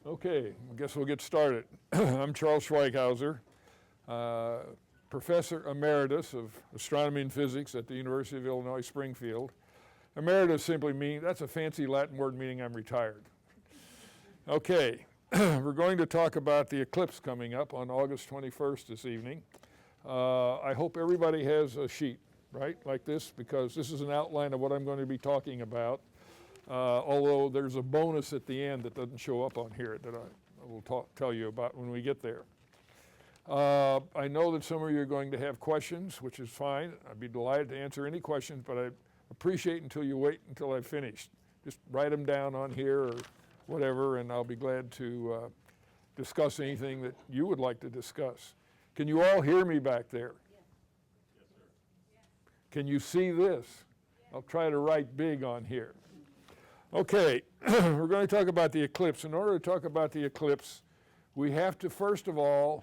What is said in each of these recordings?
Okay, I guess we'll get started. I'm Charles Schweighauser, Professor Emeritus of Astronomy and Physics at the University of Illinois Springfield. Emeritus simply means, that's a fancy Latin word meaning I'm retired. Okay, we're going to talk about the eclipse coming up on August 21st this evening. I hope everybody has a sheet, right, like this, because this is an outline of what I'm going to be talking about. Although there's a bonus at the end that doesn't show up on here that I will tell you about when we get there. I know that some of you are going to have questions, which is fine. I'd be delighted to answer any questions, but I appreciate until you wait until I've finished. Just write them down on here or whatever, and I'll be glad to discuss anything that you would like to discuss. Can you all hear me back there? Yes. Yes, sir. Can you see this? I'll try to write big on here. Okay, we're going to talk about the eclipse. In order to talk about the eclipse, we have to first of all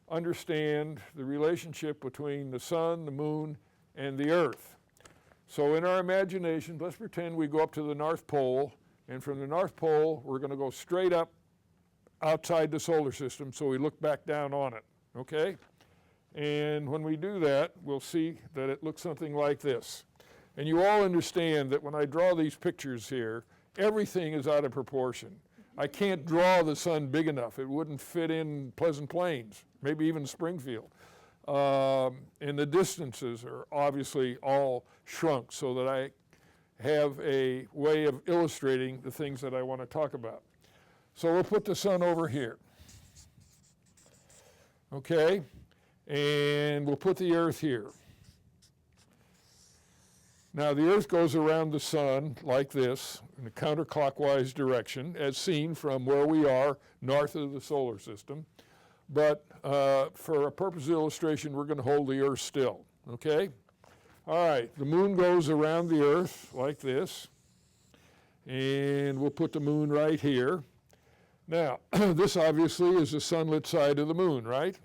understand the relationship between the sun, the moon, and the earth. So in our imagination, let's pretend we go up to the North Pole, and from the North Pole, we're going to go straight up outside the solar system, so we look back down on it, okay? And when we do that, we'll see that it looks something like this. And you all understand that when I draw these pictures here, everything is out of proportion. I can't draw the sun big enough. It wouldn't fit in Pleasant Plains, maybe even Springfield. And the distances are obviously all shrunk so that I have a way of illustrating the things that I want to talk about. So we'll put the sun over here. Okay? And we'll put the earth here. Now, the earth goes around the sun like this in a counterclockwise direction, as seen from where we are north of the solar system. But for a purpose of illustration, we're going to hold the earth still, okay? All right, the moon goes around the earth like this, and we'll put the moon right here. Now, this obviously is the sunlit side of the moon, right?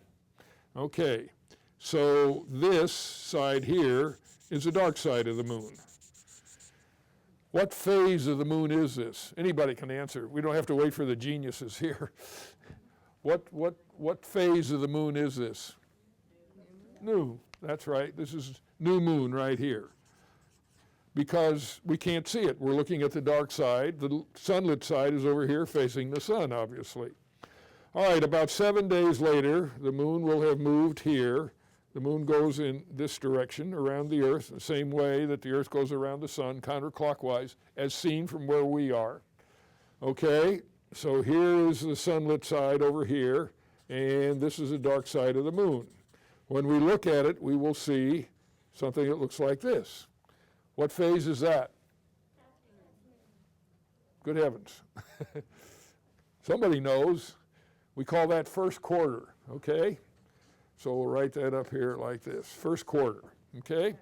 Okay, so this side here is the dark side of the moon. What phase of the moon is this? Anybody can answer. We don't have to wait for the geniuses here. What phase of the moon is this? New. That's right. This is new moon right here. Because we can't see it. We're looking at the dark side. The sunlit side is over here facing the sun, obviously. All right, about 7 days later, the moon will have moved here. The moon goes in this direction around the earth, the same way that the earth goes around the sun, counterclockwise, as seen from where we are. Okay, so here is the sunlit side over here, and this is the dark side of the moon. When we look at it, we will see something that looks like this. What phase is that? Good heavens. Somebody knows. We call that first quarter, okay? So we'll write that up here like this, first quarter, okay?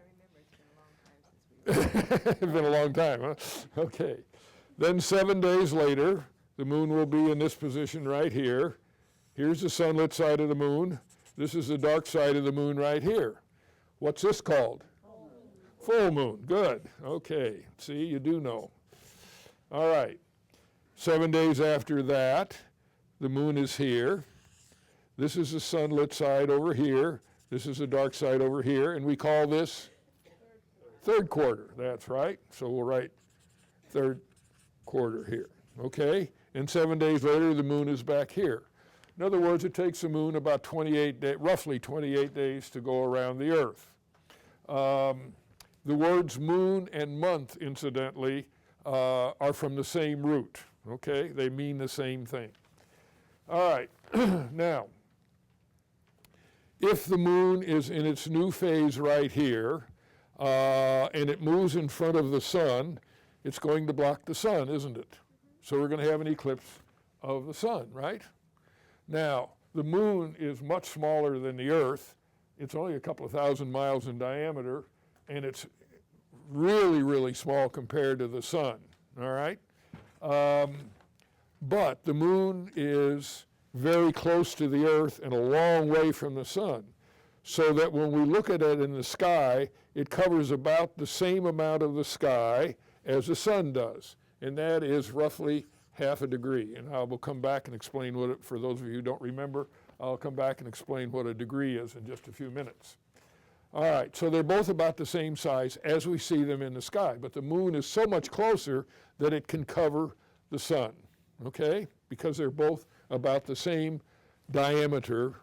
I remember it's been a long time since we It's been a long time, huh? Okay. Then 7 days later, the moon will be in this position right here. Here's the sunlit side of the moon. This is the dark side of the moon right here. What's this called? Full moon. Good. Okay. See, you do know. All right. 7 days after that, the moon is here. This is the sunlit side over here. This is the dark side over here, and we call this third quarter. That's right. So we'll write third quarter here. Okay? And 7 days later, the moon is back here. In other words, it takes the moon about roughly 28 days to go around the earth. The words moon and month, incidentally, are from the same root. Okay? They mean the same thing. All right. Now, if the moon is in its new phase right here, and it moves in front of the sun, it's going to block the sun, isn't it? So we're going to have an eclipse of the sun, right? Now, the moon is much smaller than the earth. It's only a couple of thousand miles in diameter, and it's really, really small compared to the sun, all right? But the moon is very close to the earth and a long way from the sun, so that when we look at it in the sky, it covers about the same amount of the sky as the sun does, and that is roughly half a degree. And I will come back and explain what it, for those of you who don't remember, I'll come back and explain what a degree is in just a few minutes. All right, so they're both about the same size as we see them in the sky, but the moon is so much closer that it can cover the sun, okay? Because they're both about the same diameter,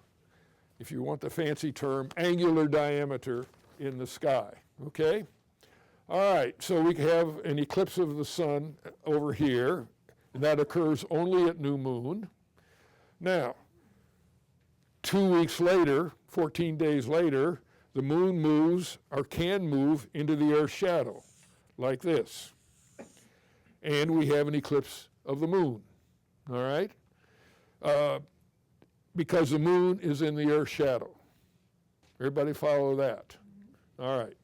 if you want the fancy term, angular diameter in the sky, okay? All right, so we have an eclipse of the sun over here, and that occurs only at new moon. Now, 2 weeks later, 14 days later, the moon moves, or can move, into the Earth's shadow, like this. And we have an eclipse of the moon, all right? Because the moon is in the Earth's shadow. Everybody follow that? All right.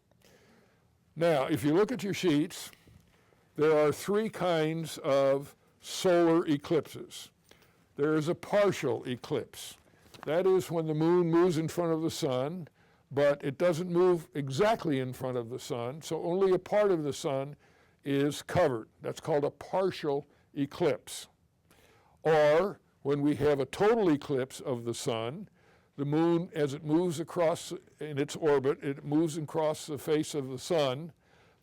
Now, if you look at your sheets, there are 3 kinds of solar eclipses. There is a partial eclipse. That is when the moon moves in front of the sun, but it doesn't move exactly in front of the sun, so only a part of the sun is covered. That's called a partial eclipse. Or when we have a total eclipse of the sun, the moon, as it moves across in its orbit, it moves across the face of the sun.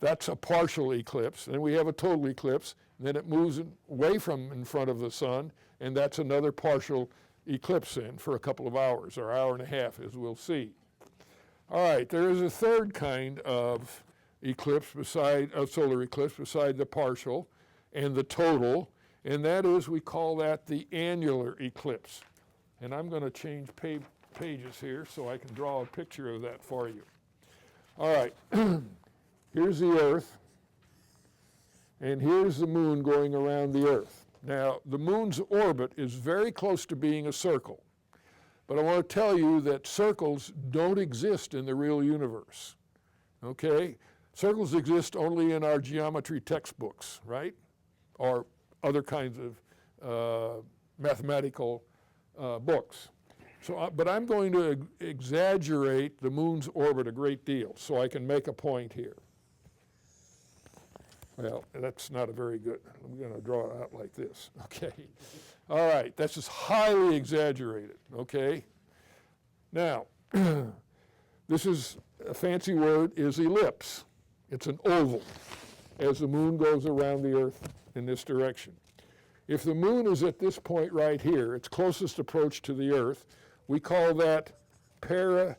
That's a partial eclipse. Then we have a total eclipse. Then it moves away from in front of the sun, and that's another partial eclipse for a couple of hours, or hour and a half, as we'll see. All right, there is a third kind of eclipse solar eclipse beside the partial and the total, and that is, we call that the annular eclipse. And I'm going to change pages here so I can draw a picture of that for you. All right, here's the Earth, and here's the moon going around the Earth. Now, the moon's orbit is very close to being a circle. But I want to tell you that circles don't exist in the real universe, okay? Circles exist only in our geometry textbooks, right? Or other kinds of mathematical books. So, but I'm going to exaggerate the moon's orbit a great deal so I can make a point here. Well, that's not a very good, I'm going to draw it out like this, okay? All right, that's just highly exaggerated, okay? Now, this is, a fancy word is ellipse. It's an oval as the moon goes around the Earth in this direction. If the moon is at this point right here, its closest approach to the Earth, we call that para-G.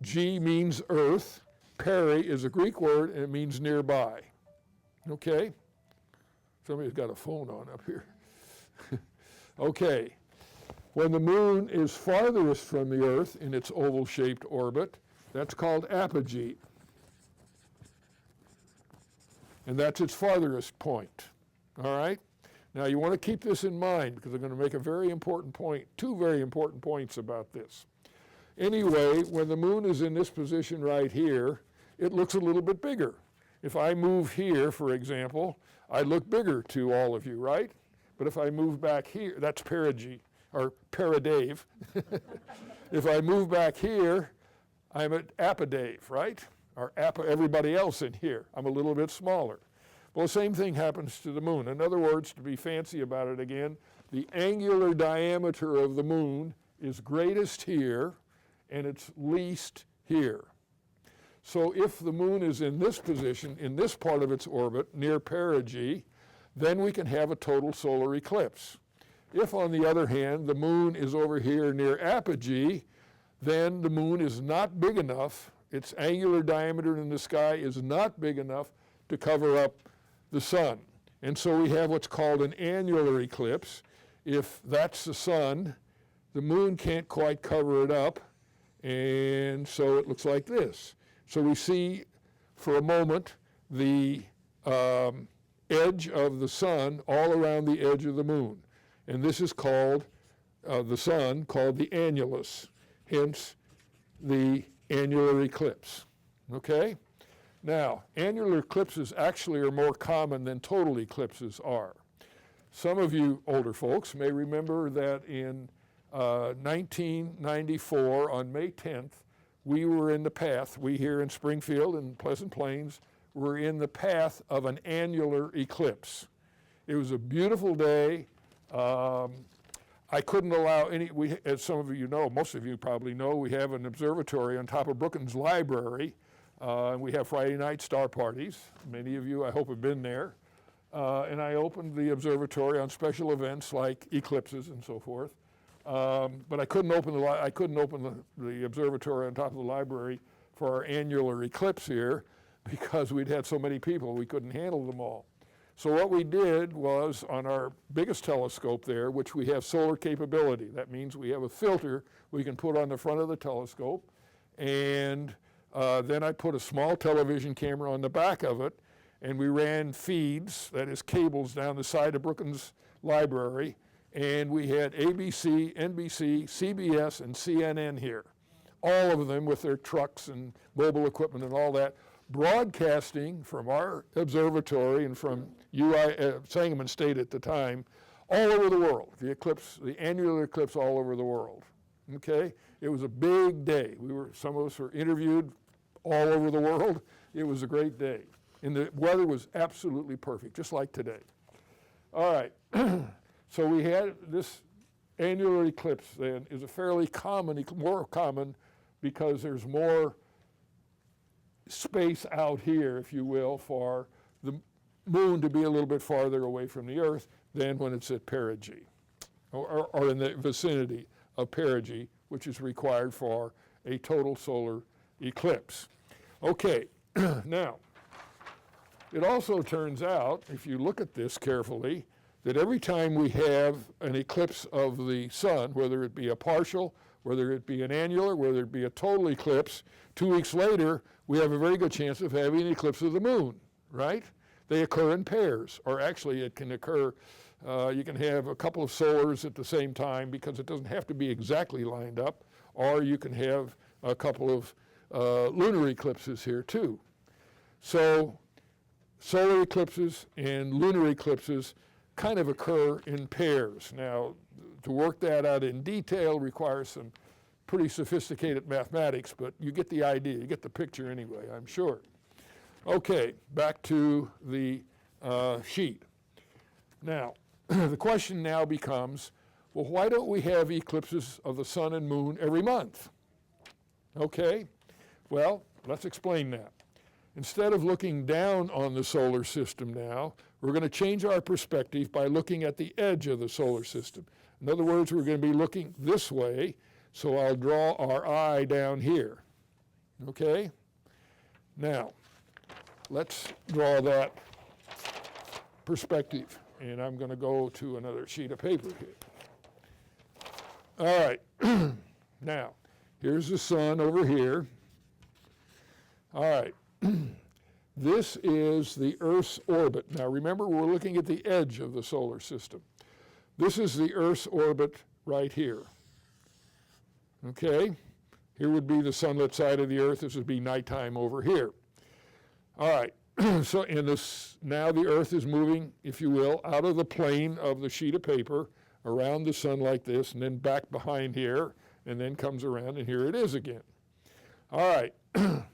G means Earth. Peri is a Greek word, and it means nearby. Okay? Somebody's got a phone on up here. Okay. When the moon is farthest from the Earth in its oval-shaped orbit, that's called apogee. And that's its farthest point. All right? Now, you want to keep this in mind because I'm going to make a very important point, 2 very important points about this. Anyway, when the moon is in this position right here, it looks a little bit bigger. If I move here, for example, I look bigger to all of you, right? But if I move back here, that's perigee, or paradave. If I move back here, I'm at apodave, right? Or everybody else in here. I'm a little bit smaller. Well, the same thing happens to the moon. In other words, to be fancy about it again, the angular diameter of the moon is greatest here, and it's least here. So if the moon is in this position, in this part of its orbit, near perigee, then we can have a total solar eclipse. If, on the other hand, the moon is over here near apogee, then the moon is not big enough, its angular diameter in the sky is not big enough to cover up the sun. And so we have what's called an annular eclipse. If that's the sun, the moon can't quite cover it up, and so it looks like this. So we see, for a moment, the edge of the sun all around the edge of the moon. And this is called, the sun, called the annulus, hence the annular eclipse, okay? Now, annular eclipses actually are more common than total eclipses are. Some of you older folks may remember that in 1994, on May 10th, we were in the path, we here in Springfield and Pleasant Plains, were in the path of an annular eclipse. It was a beautiful day. I couldn't allow any, as some of you know, most of you probably know, we have an observatory on top of Brookings Library. And we have Friday night star parties. Many of you, I hope, have been there. And I opened the observatory on special events like eclipses and so forth. But I couldn't open the observatory on top of the library for our annular eclipse here because we'd had so many people, we couldn't handle them all. So what we did was on our biggest telescope there, which we have solar capability. That means we have a filter we can put on the front of the telescope. And then I put a small television camera on the back of it, and we ran feeds, that is cables, down the side of Brookings Library. And we had ABC, NBC, CBS, and CNN here. All of them with their trucks and mobile equipment and all that, broadcasting from our observatory and from Sangamon State at the time, all over the world. The eclipse, the annular eclipse all over the world, okay? It was a big day. Some of us were interviewed all over the world. It was a great day. And the weather was absolutely perfect, just like today. All right, so we had this annular eclipse then is a fairly common, more common because there's more space out here, if you will, for the moon to be a little bit farther away from the Earth than when it's at perigee, or in the vicinity of perigee, which is required for a total solar eclipse. Okay, now, it also turns out, if you look at this carefully, that every time we have an eclipse of the sun, whether it be a partial, whether it be an annular, whether it be a total eclipse, 2 weeks later, we have a very good chance of having an eclipse of the moon, right? They occur in pairs, or actually it can occur, you can have a couple of solars at the same time because it doesn't have to be exactly lined up, or you can have a couple of lunar eclipses here too. So solar eclipses and lunar eclipses kind of occur in pairs. Now, to work that out in detail requires some pretty sophisticated mathematics, but you get the idea, you get the picture anyway, I'm sure. Okay, back to the sheet. Now, the question now becomes, well, why don't we have eclipses of the sun and moon every month? Okay, well, let's explain that. Instead of looking down on the solar system now, we're going to change our perspective by looking at the edge of the solar system. In other words, we're going to be looking this way, so I'll draw our eye down here. Okay? Now, let's draw that perspective, and I'm going to go to another sheet of paper here. All right. Now, here's the sun over here. All right. This is the Earth's orbit. Now remember, we're looking at the edge of the solar system. This is the Earth's orbit right here. Okay? Here would be the sunlit side of the Earth. This would be nighttime over here. All right. So now the Earth is moving, if you will, out of the plane of the sheet of paper, around the sun like this, and then back behind here, and then comes around, and here it is again. All right.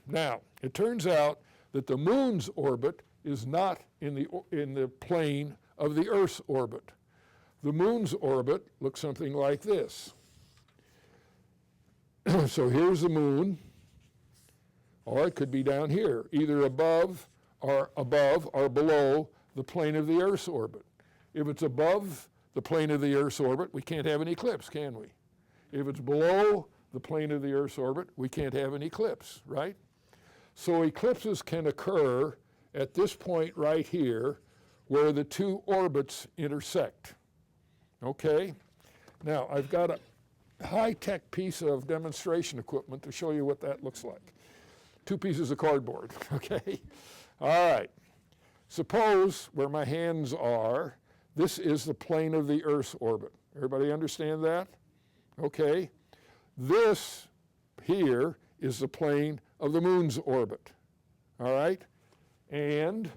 Now, it turns out that the moon's orbit is not in the plane of the Earth's orbit. The moon's orbit looks something like this. So here's the moon, or it could be down here, either above or below the plane of the Earth's orbit. If it's above the plane of the Earth's orbit, we can't have an eclipse, can we? If it's below the plane of the Earth's orbit, we can't have an eclipse, right? So eclipses can occur at this point right here where the two orbits intersect. Okay? Now, I've got a high-tech piece of demonstration equipment to show you what that looks like. 2 pieces of cardboard, okay? All right. Suppose where my hands are, this is the plane of the Earth's orbit. Everybody understand that? Okay. This here is the plane of the moon's orbit. All right? And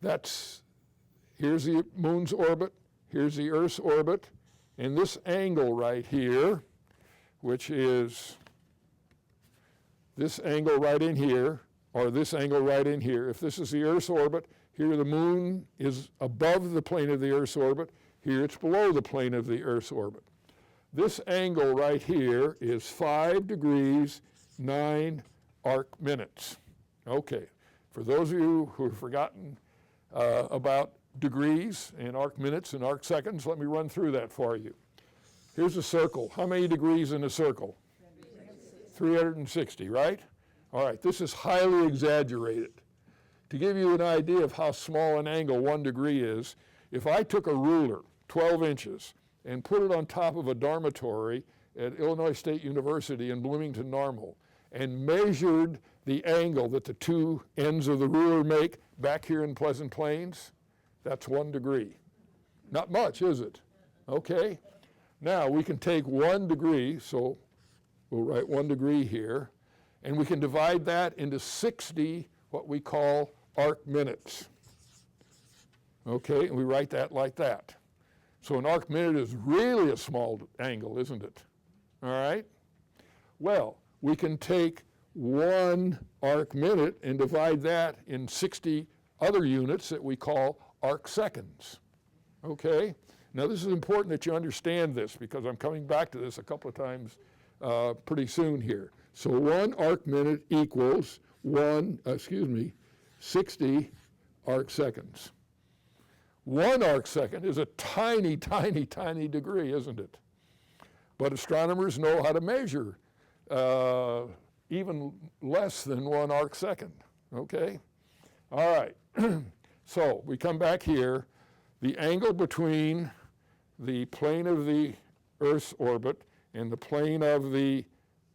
here's the moon's orbit, here's the Earth's orbit, and this angle right here, which is this angle right in here, or this angle right in here. If this is the Earth's orbit, here the moon is above the plane of the Earth's orbit. Here it's below the plane of the Earth's orbit. This angle right here is 5 degrees, 9 arc minutes. Okay, for those of you who have forgotten about degrees and arc minutes and arc seconds, let me run through that for you. Here's a circle. How many degrees in a circle? 360, right? All right, this is highly exaggerated. To give you an idea of how small an angle 1 degree is, if I took a ruler, 12 inches, and put it on top of a dormitory at Illinois State University in Bloomington Normal, and measured the angle that the two ends of the ruler make back here in Pleasant Plains, that's 1 degree. Not much, is it? Okay. Now we can take 1 degree, so we'll write 1 degree here, and we can divide that into 60 what we call arc minutes. Okay, and we write that like that. So an arc minute is really a small angle, isn't it? All right? Well, we can take 1 arc minute and divide that in 60 other units that we call arc seconds. Okay? Now this is important that you understand this because I'm coming back to this a couple of times pretty soon here. So 1 arc minute equals 60 arc seconds. 1 arc second is a tiny, tiny, tiny degree, isn't it? But astronomers know how to measure even less than 1 arc second, okay? All right, so we come back here. The angle between the plane of the Earth's orbit and the plane of the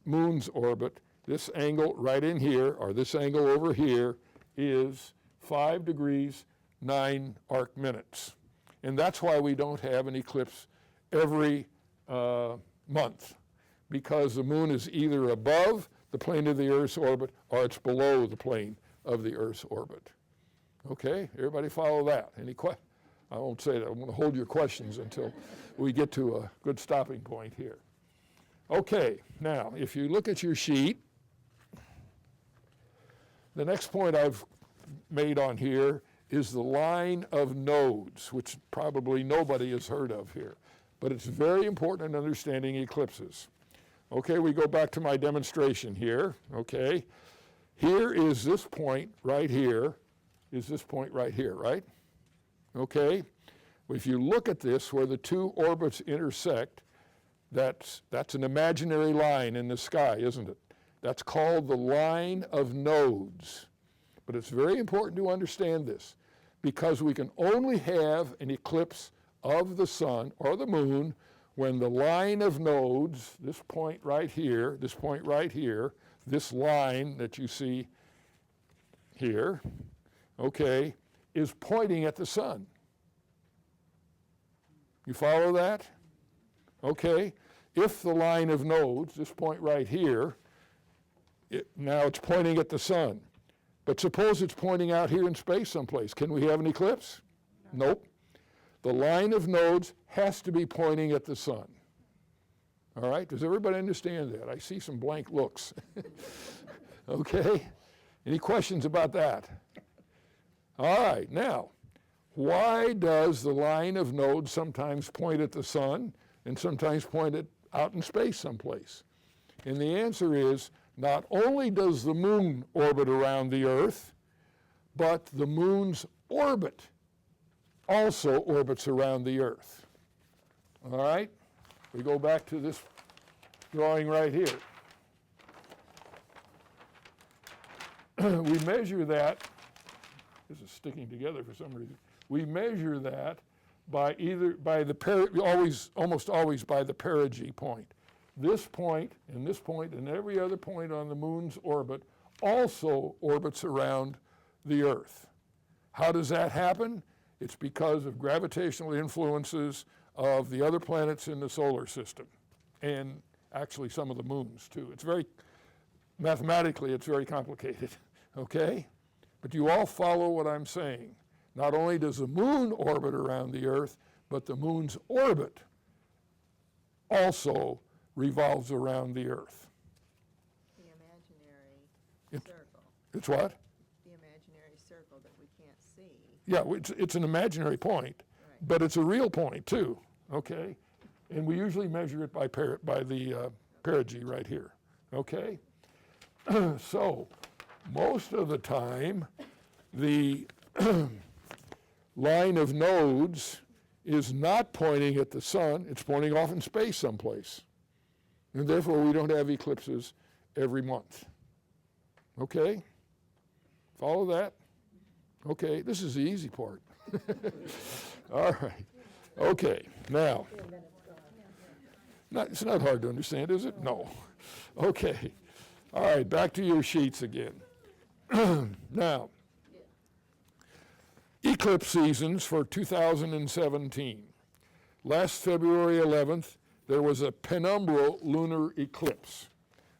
moon's orbit, this angle right in here, or this angle over here, is 5 degrees, 9 arc minutes. And that's why we don't have an eclipse every month, because the moon is either above the plane of the Earth's orbit or it's below the plane of the Earth's orbit. Okay, everybody follow that? Any questions? I won't say that. I'm going to hold your questions until we get to a good stopping point here. Okay, now if you look at your sheet, the next point I've made on here is the line of nodes, which probably nobody has heard of here. But it's very important in understanding eclipses. Okay, we go back to my demonstration here, okay? Here is this point right here, right? Okay? If you look at this, where the two orbits intersect, that's an imaginary line in the sky, isn't it? That's called the line of nodes. But it's very important to understand this, because we can only have an eclipse of the sun or the moon when the line of nodes, this point right here, this line that you see here, okay, is pointing at the sun. You follow that? Okay. If the line of nodes, this point right here, now it's pointing at the sun. But suppose it's pointing out here in space someplace. Can we have an eclipse? Nope. The line of nodes has to be pointing at the sun. All right? Does everybody understand that? I see some blank looks. Okay? Any questions about that? All right. Now, why does the line of nodes sometimes point at the sun and sometimes point it out in space someplace? And the answer is, not only does the moon orbit around the Earth, but the moon's orbit also orbits around the Earth. All right? We go back to this drawing right here. We measure that. This is sticking together for some reason. We measure that by almost always by the perigee point. This point and every other point on the moon's orbit also orbits around the Earth. How does that happen? It's because of gravitational influences of the other planets in the solar system, and actually some of the moons too. Mathematically, it's very complicated, okay? But you all follow what I'm saying. Not only does the moon orbit around the Earth, but the moon's orbit also revolves around the Earth. The imaginary circle. It's what? The imaginary circle that we can't see. Yeah, it's an imaginary point, Right. but it's a real point too, okay? And we usually measure it by the perigee right here, okay? So, most of the time, the line of nodes is not pointing at the sun, it's pointing off in space someplace. And therefore, we don't have eclipses every month. Okay? Follow that? Okay, this is the easy part. All right. Okay, now. It's not hard to understand, is it? No. Okay. All right, back to your sheets again. Now, eclipse seasons for 2017. Last February 11th, there was a penumbral lunar eclipse.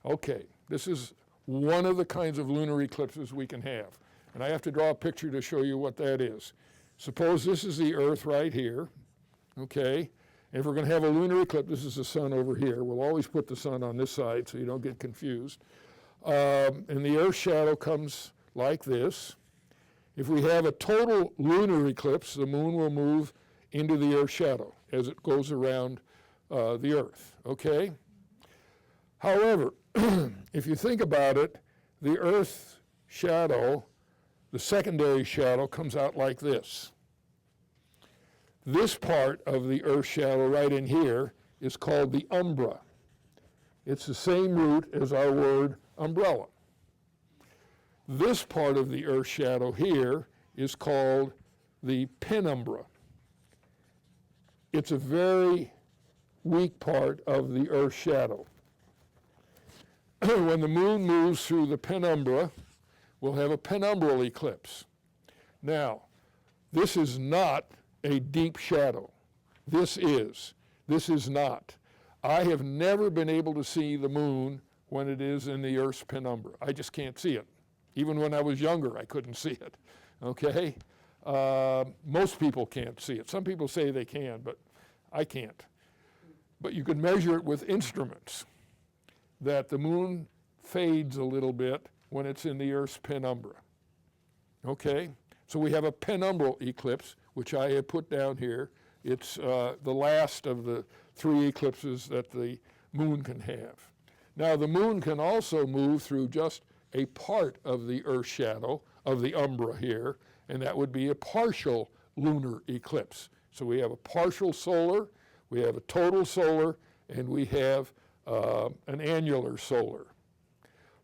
Okay, this is one of the kinds of lunar eclipses we can have. And I have to draw a picture to show you what that is. Suppose this is the Earth right here, okay? And if we're going to have a lunar eclipse, this is the sun over here. We'll always put the sun on this side so you don't get confused. And the Earth's shadow comes like this. If we have a total lunar eclipse, the moon will move into the Earth's shadow as it goes around the Earth, okay? However, if you think about it, the Earth's shadow, the secondary shadow, comes out like this. This part of the Earth's shadow right in here is called the umbra. It's the same root as our word umbrella. This part of the Earth's shadow here is called the penumbra. It's a very weak part of the Earth's shadow. When the moon moves through the penumbra, we'll have a penumbral eclipse. Now, this is not a deep shadow. This is not. I have never been able to see the moon when it is in the Earth's penumbra. I just can't see it. Even when I was younger, I couldn't see it, okay? Most people can't see it. Some people say they can, but I can't. But you can measure it with instruments, that the moon fades a little bit when it's in the Earth's penumbra, okay? So we have a penumbral eclipse, which I have put down here. It's the last of the 3 eclipses that the moon can have. Now, the moon can also move through just a part of the Earth's shadow, of the umbra here, and that would be a partial lunar eclipse. So we have a partial solar, we have a total solar, and we have an annular solar.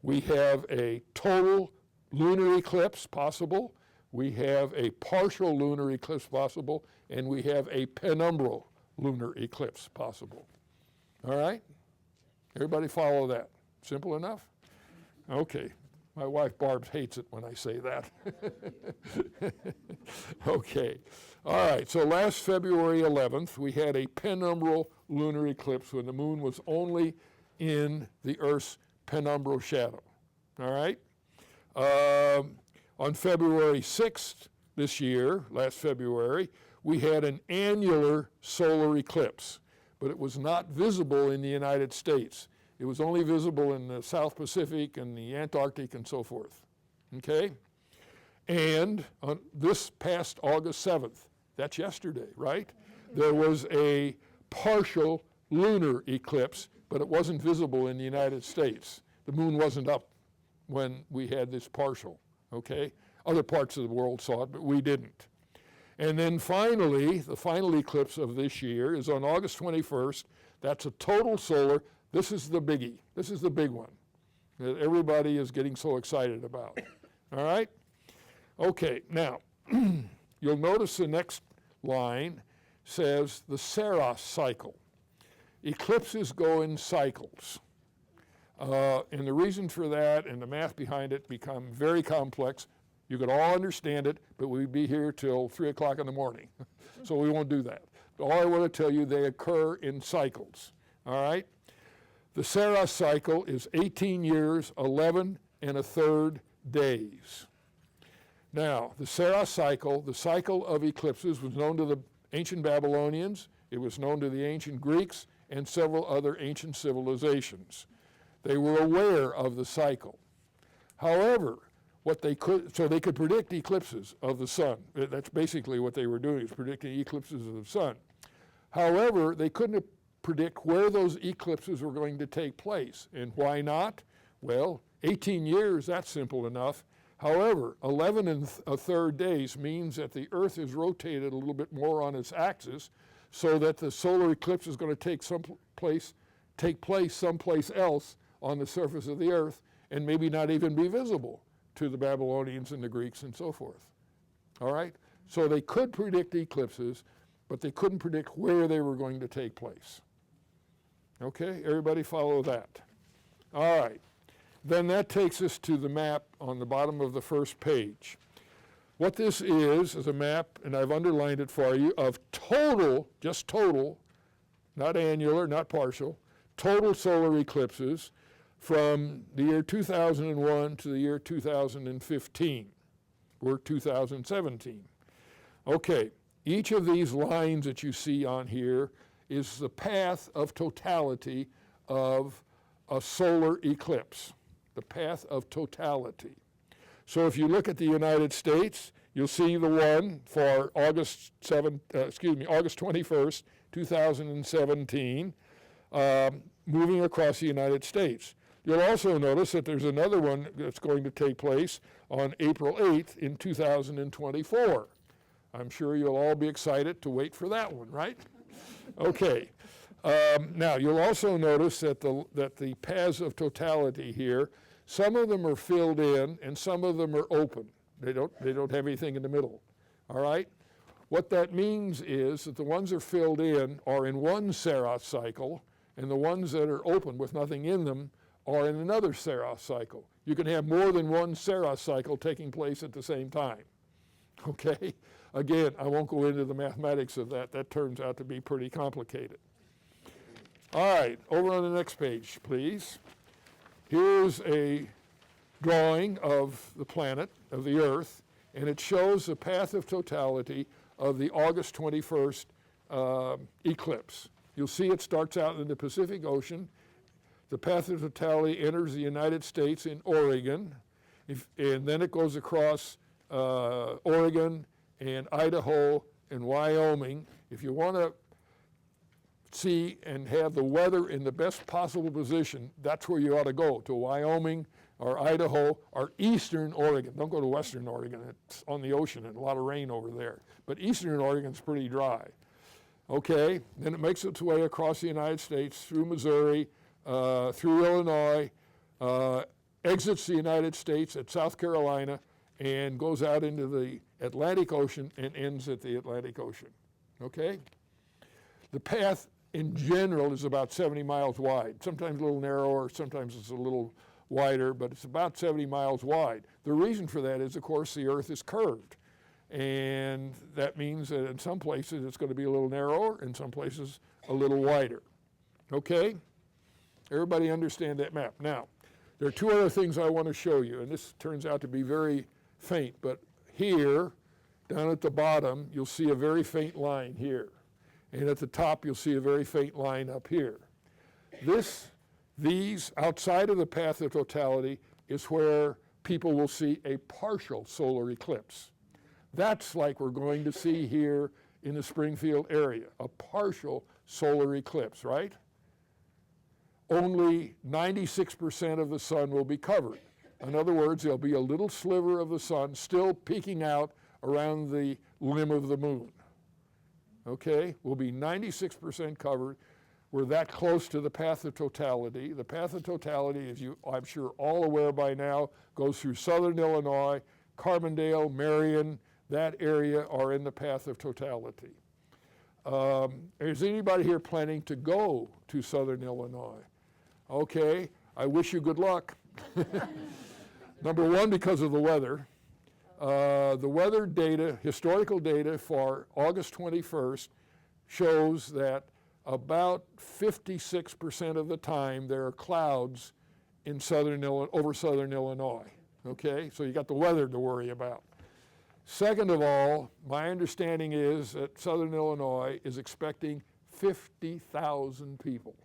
We have a total lunar eclipse possible, we have a partial lunar eclipse possible, and we have a penumbral lunar eclipse possible. All right? Everybody follow that? Simple enough? Okay. My wife Barb hates it when I say that. Okay. All right. So last February 11th, we had a penumbral lunar eclipse when the moon was only in the Earth's penumbral shadow. All right? On February 6th this year, last February, we had an annular solar eclipse, but it was not visible in the United States. It was only visible in the South Pacific and the Antarctic and so forth, okay? And on this past August 7th, that's yesterday, right? There was a partial lunar eclipse, but it wasn't visible in the United States. The moon wasn't up when we had this partial, okay? Other parts of the world saw it, but we didn't. And then finally, the final eclipse of this year is on August 21st. That's a total solar. This is the biggie. This is the big one that everybody is getting so excited about. All right? Okay, now, you'll notice the next line says the Saros cycle. Eclipses go in cycles. And the reason for that and the math behind it become very complex. You could all understand it, but we'd be here till 3 o'clock in the morning. So we won't do that. All I want to tell you, they occur in cycles. All right? The Saros cycle is 18 years, 11 1/3 days. Now, the Saros cycle, the cycle of eclipses, was known to the ancient Babylonians, it was known to the ancient Greeks, and several other ancient civilizations. They were aware of the cycle. However, what they could, so they could predict eclipses of the sun. That's basically what they were doing, is predicting eclipses of the sun. However, they couldn't predict where those eclipses were going to take place. And why not? Well, 18 years, that's simple enough. However, 11 1/3 days means that the Earth is rotated a little bit more on its axis, so that the solar eclipse is going to take place someplace else on the surface of the Earth, and maybe not even be visible to the Babylonians and the Greeks and so forth. All right? So they could predict eclipses, but they couldn't predict where they were going to take place. Okay, everybody follow that. All right, then that takes us to the map on the bottom of the first page. What this is a map, and I've underlined it for you, of total, just total, not annular, not partial, total solar eclipses from the year 2001 to the year 2015. We're 2017. Okay, each of these lines that you see on here is the path of totality of a solar eclipse, the path of totality. So if you look at the United States, you'll see the one for August 21st, 2017, moving across the United States. You'll also notice that there's another one that's going to take place on April 8th in 2024. I'm sure you'll all be excited to wait for that one, right? Okay. Now, you'll also notice that the paths of totality here, some of them are filled in and some of them are open. They don't have anything in the middle. All right? What that means is that the ones that are filled in are in one Saros cycle, and the ones that are open with nothing in them are in another Saros cycle. You can have more than one Saros cycle taking place at the same time. Okay? Again, I won't go into the mathematics of that. That turns out to be pretty complicated. All right, over on the next page, please. Here's a drawing of the planet, of the Earth, and it shows the path of totality of the August 21st eclipse. You'll see it starts out in the Pacific Ocean. The path of totality enters the United States in Oregon, and then it goes across Oregon and Idaho and Wyoming. If you want to see and have the weather in the best possible position, that's where you ought to go, to Wyoming or Idaho or eastern Oregon. Don't go to western Oregon. It's on the ocean and a lot of rain over there. But eastern Oregon's pretty dry. Okay, then it makes its way across the United States, through Missouri, through Illinois, exits the United States at South Carolina, and goes out into the Atlantic Ocean and ends at the Atlantic Ocean. Okay? The path in general is about 70 miles wide, sometimes a little narrower, sometimes it's a little wider, but it's about 70 miles wide. The reason for that is, of course, the Earth is curved. And that means that in some places it's going to be a little narrower, in some places a little wider. Okay? Everybody understand that map. Now, there are two other things I want to show you, and this turns out to be very faint, but here, down at the bottom, you'll see a very faint line here. And at the top, you'll see a very faint line up here. These, outside of the path of totality, is where people will see a partial solar eclipse. That's like we're going to see here in the Springfield area, a partial solar eclipse, right? Only 96% of the sun will be covered. In other words, there'll be a little sliver of the sun still peeking out around the limb of the moon. Okay? We'll be 96% covered. We're that close to the path of totality. The path of totality, as I'm sure all aware by now, goes through southern Illinois, Carbondale, Marion. That area are in the path of totality. Is anybody here planning to go to southern Illinois? Okay, I wish you good luck. Number one, because of the weather. The weather data, historical data for August 21st shows that about 56% of the time there are clouds in over southern Illinois. Okay, so you got the weather to worry about. Second of all, my understanding is that southern Illinois is expecting 50,000 people.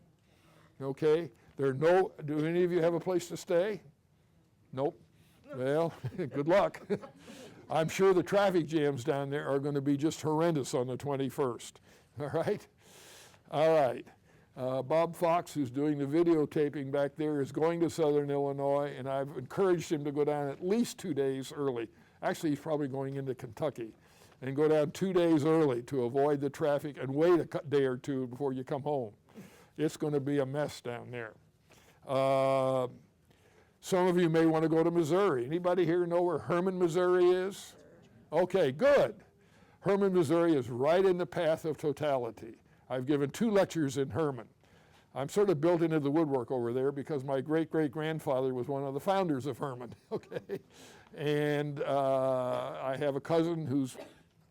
Okay? Do any of you have a place to stay? Nope. Well, good luck. I'm sure the traffic jams down there are going to be just horrendous on the 21st. All right? All right. Bob Fox, who's doing the videotaping back there, is going to Southern Illinois, and I've encouraged him to go down at least 2 days early. Actually, he's probably going into Kentucky, and go down 2 days early to avoid the traffic and wait a day or two before you come home. It's going to be a mess down there. Some of you may want to go to Missouri. Anybody here know where Hermann, Missouri is? Okay, good. Hermann, Missouri is right in the path of totality. I've given 2 lectures in Hermann. I'm sort of built into the woodwork over there because my great-great-grandfather was one of the founders of Hermann, okay? And I have a cousin who's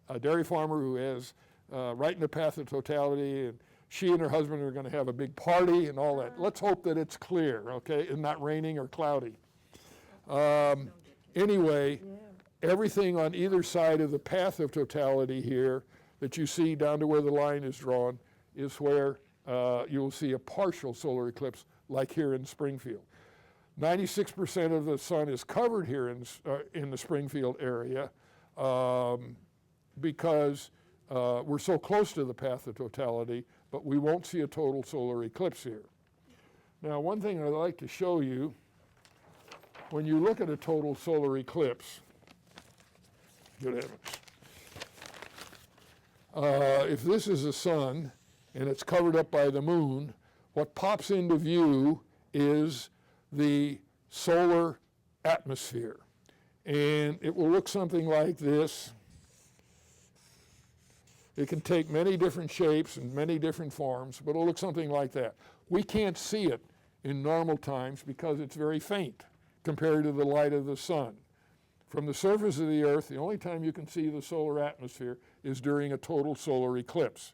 a dairy farmer who is right in the path of totality, and she and her husband are going to have a big party and all that. Let's hope that it's clear, okay, and not raining or cloudy. Anyway, everything on either side of the path of totality here that you see down to where the line is drawn is where you will see a partial solar eclipse, like here in Springfield. 96% of the sun is covered here in the Springfield area because we're so close to the path of totality, but we won't see a total solar eclipse here. Now, one thing I'd like to show you, when you look at a total solar eclipse, good heavens, if this is the sun and it's covered up by the moon, what pops into view is the solar atmosphere. And it will look something like this. It can take many different shapes and many different forms, but it'll look something like that. We can't see it in normal times because it's very faint compared to the light of the sun. From the surface of the Earth, the only time you can see the solar atmosphere is during a total solar eclipse.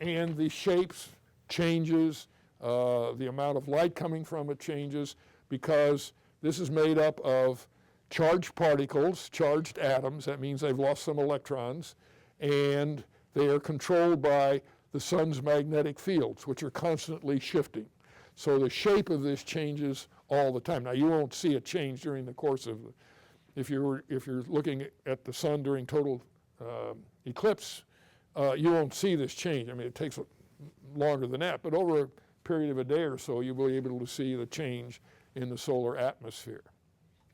And the shapes changes, the amount of light coming from it changes, because this is made up of charged particles, charged atoms. That means they've lost some electrons, and they are controlled by the sun's magnetic fields, which are constantly shifting. So the shape of this changes all the time. Now, you won't see it change during the course of if you're looking at the sun during total eclipse, you won't see this change. I mean, it takes longer than that, but over a period of a day or so, you'll be able to see the change in the solar atmosphere,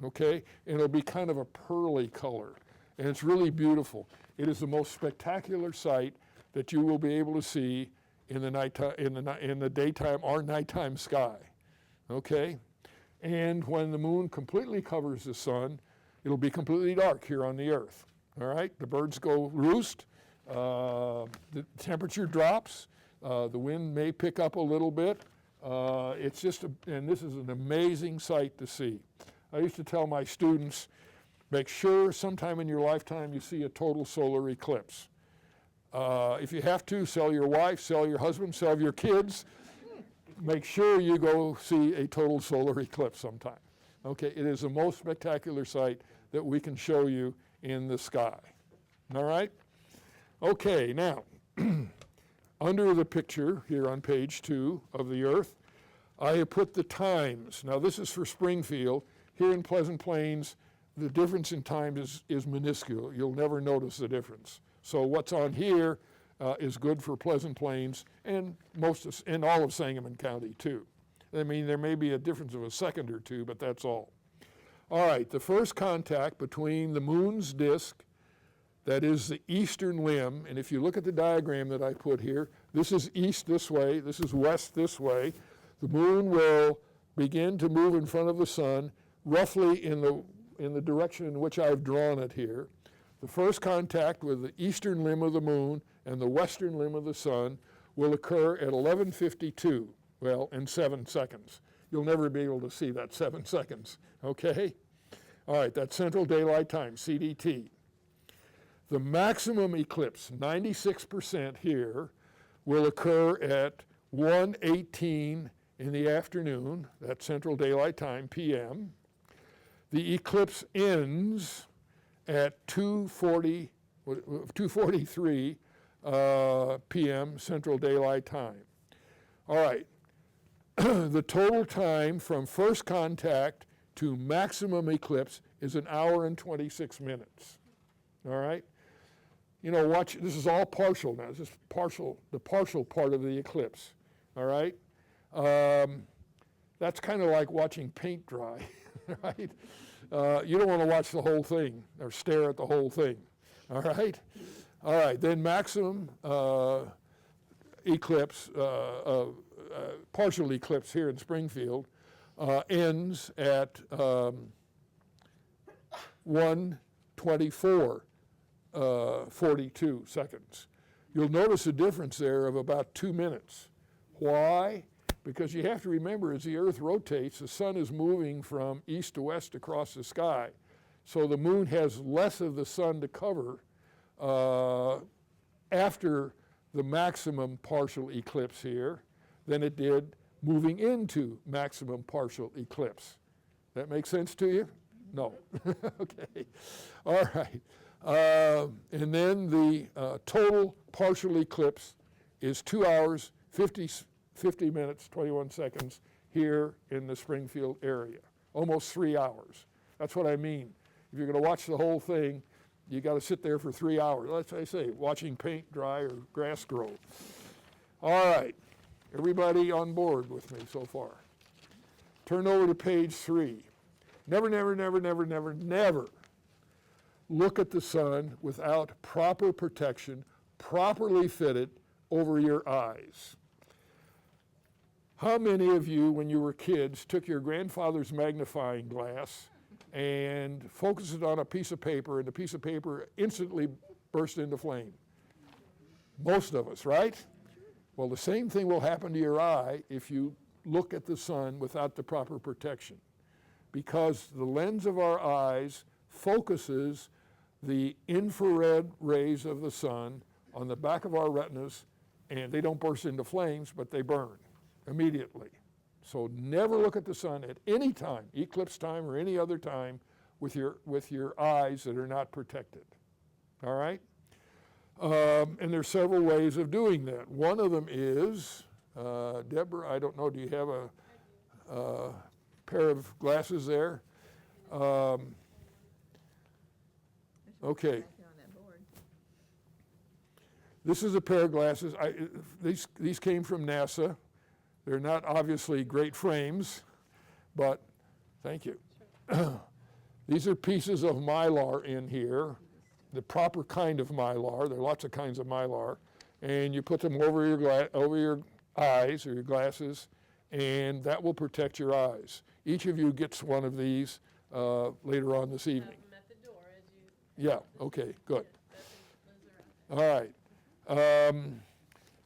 okay? And it'll be kind of a pearly color, and it's really beautiful. It is the most spectacular sight that you will be able to see in the nighttime, in the daytime or nighttime sky, okay? And when the moon completely covers the sun, it'll be completely dark here on the Earth, all right? The birds go roost, the temperature drops, the wind may pick up a little bit. It's just, and this is an amazing sight to see. I used to tell my students, make sure sometime in your lifetime you see a total solar eclipse. If you have to, sell your wife, sell your husband, sell your kids. Make sure you go see a total solar eclipse sometime. Okay, it is the most spectacular sight that we can show you in the sky. All right? Okay, now, under the picture here on page 2 of the Earth, I have put the times. Now, this is for Springfield. Here in Pleasant Plains, the difference in time is minuscule. You'll never notice the difference. So what's on here is good for Pleasant Plains and all of Sangamon County, too. I mean, there may be a difference of a second or two, but that's all. All right, the first contact between the moon's disk, that is the eastern limb, and if you look at the diagram that I put here, this is east this way, this is west this way. The moon will begin to move in front of the sun, roughly in the direction in which I've drawn it here. The first contact with the eastern limb of the moon and the western limb of the sun will occur at 11:52, well, in 7 seconds. You'll never be able to see that 7 seconds, okay? All right, that's Central Daylight Time, CDT. The maximum eclipse, 96% here, will occur at 1:18 in the afternoon, that's Central Daylight Time, PM. The eclipse ends at 2:43 p.m. Central Daylight Time. All right, the total time from first contact to maximum eclipse is an hour and 26 minutes. All right? You know, watch, this is all partial now. This is partial, the partial part of the eclipse. All right? That's kind of like watching paint dry, right? You don't want to watch the whole thing or stare at the whole thing. All right? All right, then maximum eclipse, partial eclipse here in Springfield ends at 1:24:42 seconds. You'll notice a difference there of about 2 minutes. Why? Because you have to remember, as the Earth rotates, the sun is moving from east to west across the sky. So the moon has less of the sun to cover after the maximum partial eclipse here than it did moving into maximum partial eclipse. That make sense to you? No. Okay. All right. And then the total partial eclipse is 2 hours, 50 minutes, 21 seconds here in the Springfield area. Almost 3 hours. That's what I mean. If you're going to watch the whole thing, you got to sit there for 3 hours. That's what I say, watching paint dry or grass grow. All right. Everybody on board with me so far? Turn over to page 3. Never, never, never, never, never, never look at the sun without proper protection, properly fitted over your eyes. How many of you, when you were kids, took your grandfather's magnifying glass and focused it on a piece of paper, and the piece of paper instantly burst into flame? Most of us, right? Well, the same thing will happen to your eye if you look at the sun without the proper protection, because the lens of our eyes focuses the infrared rays of the sun on the back of our retinas, and they don't burst into flames, but they burn immediately. So never look at the sun at any time, eclipse time or any other time, with your eyes that are not protected. All right? And there's several ways of doing that. One of them is, Deborah, I don't know, do you have a pair of glasses there? Okay. This is a pair of glasses. These came from NASA. They're not obviously great frames, but thank you. These are pieces of mylar in here, the proper kind of mylar. There are lots of kinds of mylar. And you put them over your eyes or your glasses, and that will protect your eyes. Each of you gets one of these later on this evening. I'm at the door as you. Yeah, okay, good. All right.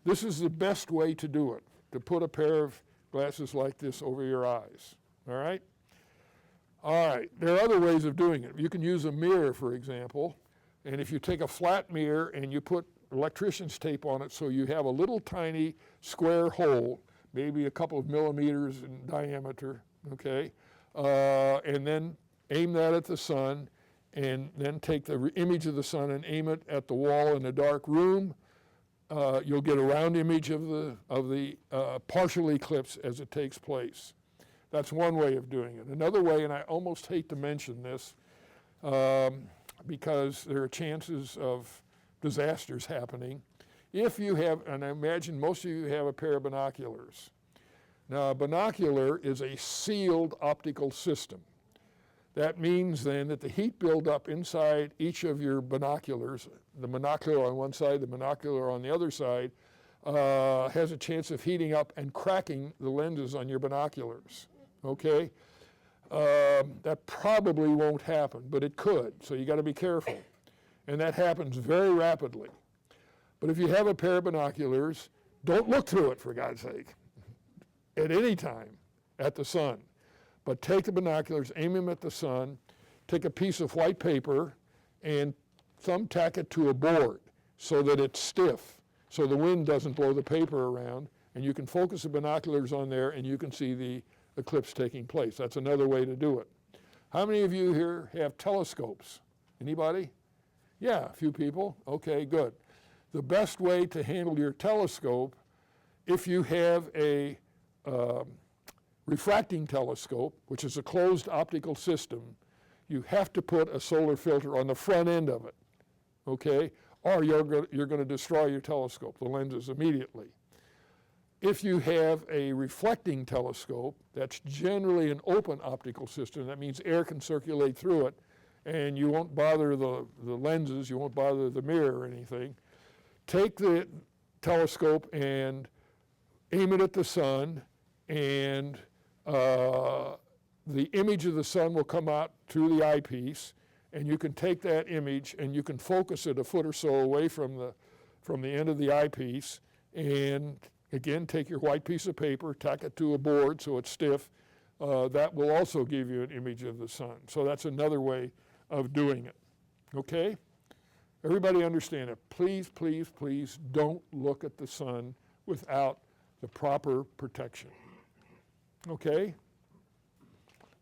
This is the best way to do it, to put a pair of glasses like this over your eyes. All right? All right, there are other ways of doing it. You can use a mirror, for example, and if you take a flat mirror and you put electrician's tape on it so you have a little tiny square hole, maybe a couple of millimeters in diameter, okay, and then aim that at the sun, and then take the image of the sun and aim it at the wall in a dark room, you'll get a round image of the partial eclipse as it takes place. That's one way of doing it. Another way, and I almost hate to mention this because there are chances of disasters happening. If you have, and I imagine most of you have a pair of binoculars. Now, a binocular is a sealed optical system. That means then that the heat buildup inside each of your binoculars, the binocular on one side, the binocular on the other side, has a chance of heating up and cracking the lenses on your binoculars, okay? That probably won't happen, but it could, so you got to be careful. And that happens very rapidly. But if you have a pair of binoculars, don't look through it, for God's sake, at any time at the sun. But take the binoculars, aim them at the sun, take a piece of white paper and thumbtack it to a board so that it's stiff, so the wind doesn't blow the paper around, and you can focus the binoculars on there and you can see the eclipse taking place. That's another way to do it. How many of you here have telescopes? Anybody? Yeah, a few people. Okay, good. The best way to handle your telescope, if you have a refracting telescope, which is a closed optical system, you have to put a solar filter on the front end of it, okay? Or you're going to destroy your telescope, the lenses, immediately. If you have a reflecting telescope, that's generally an open optical system. That means air can circulate through it, and you won't bother the lenses, you won't bother the mirror or anything. Take the telescope and aim it at the sun, and the image of the sun will come out through the eyepiece, and you can take that image and you can focus it a foot or so away from the end of the eyepiece, and again, take your white piece of paper, tack it to a board so it's stiff. That will also give you an image of the sun. So that's another way of doing it. Okay? Everybody understand it. Please, please, please don't look at the sun without the proper protection. Okay?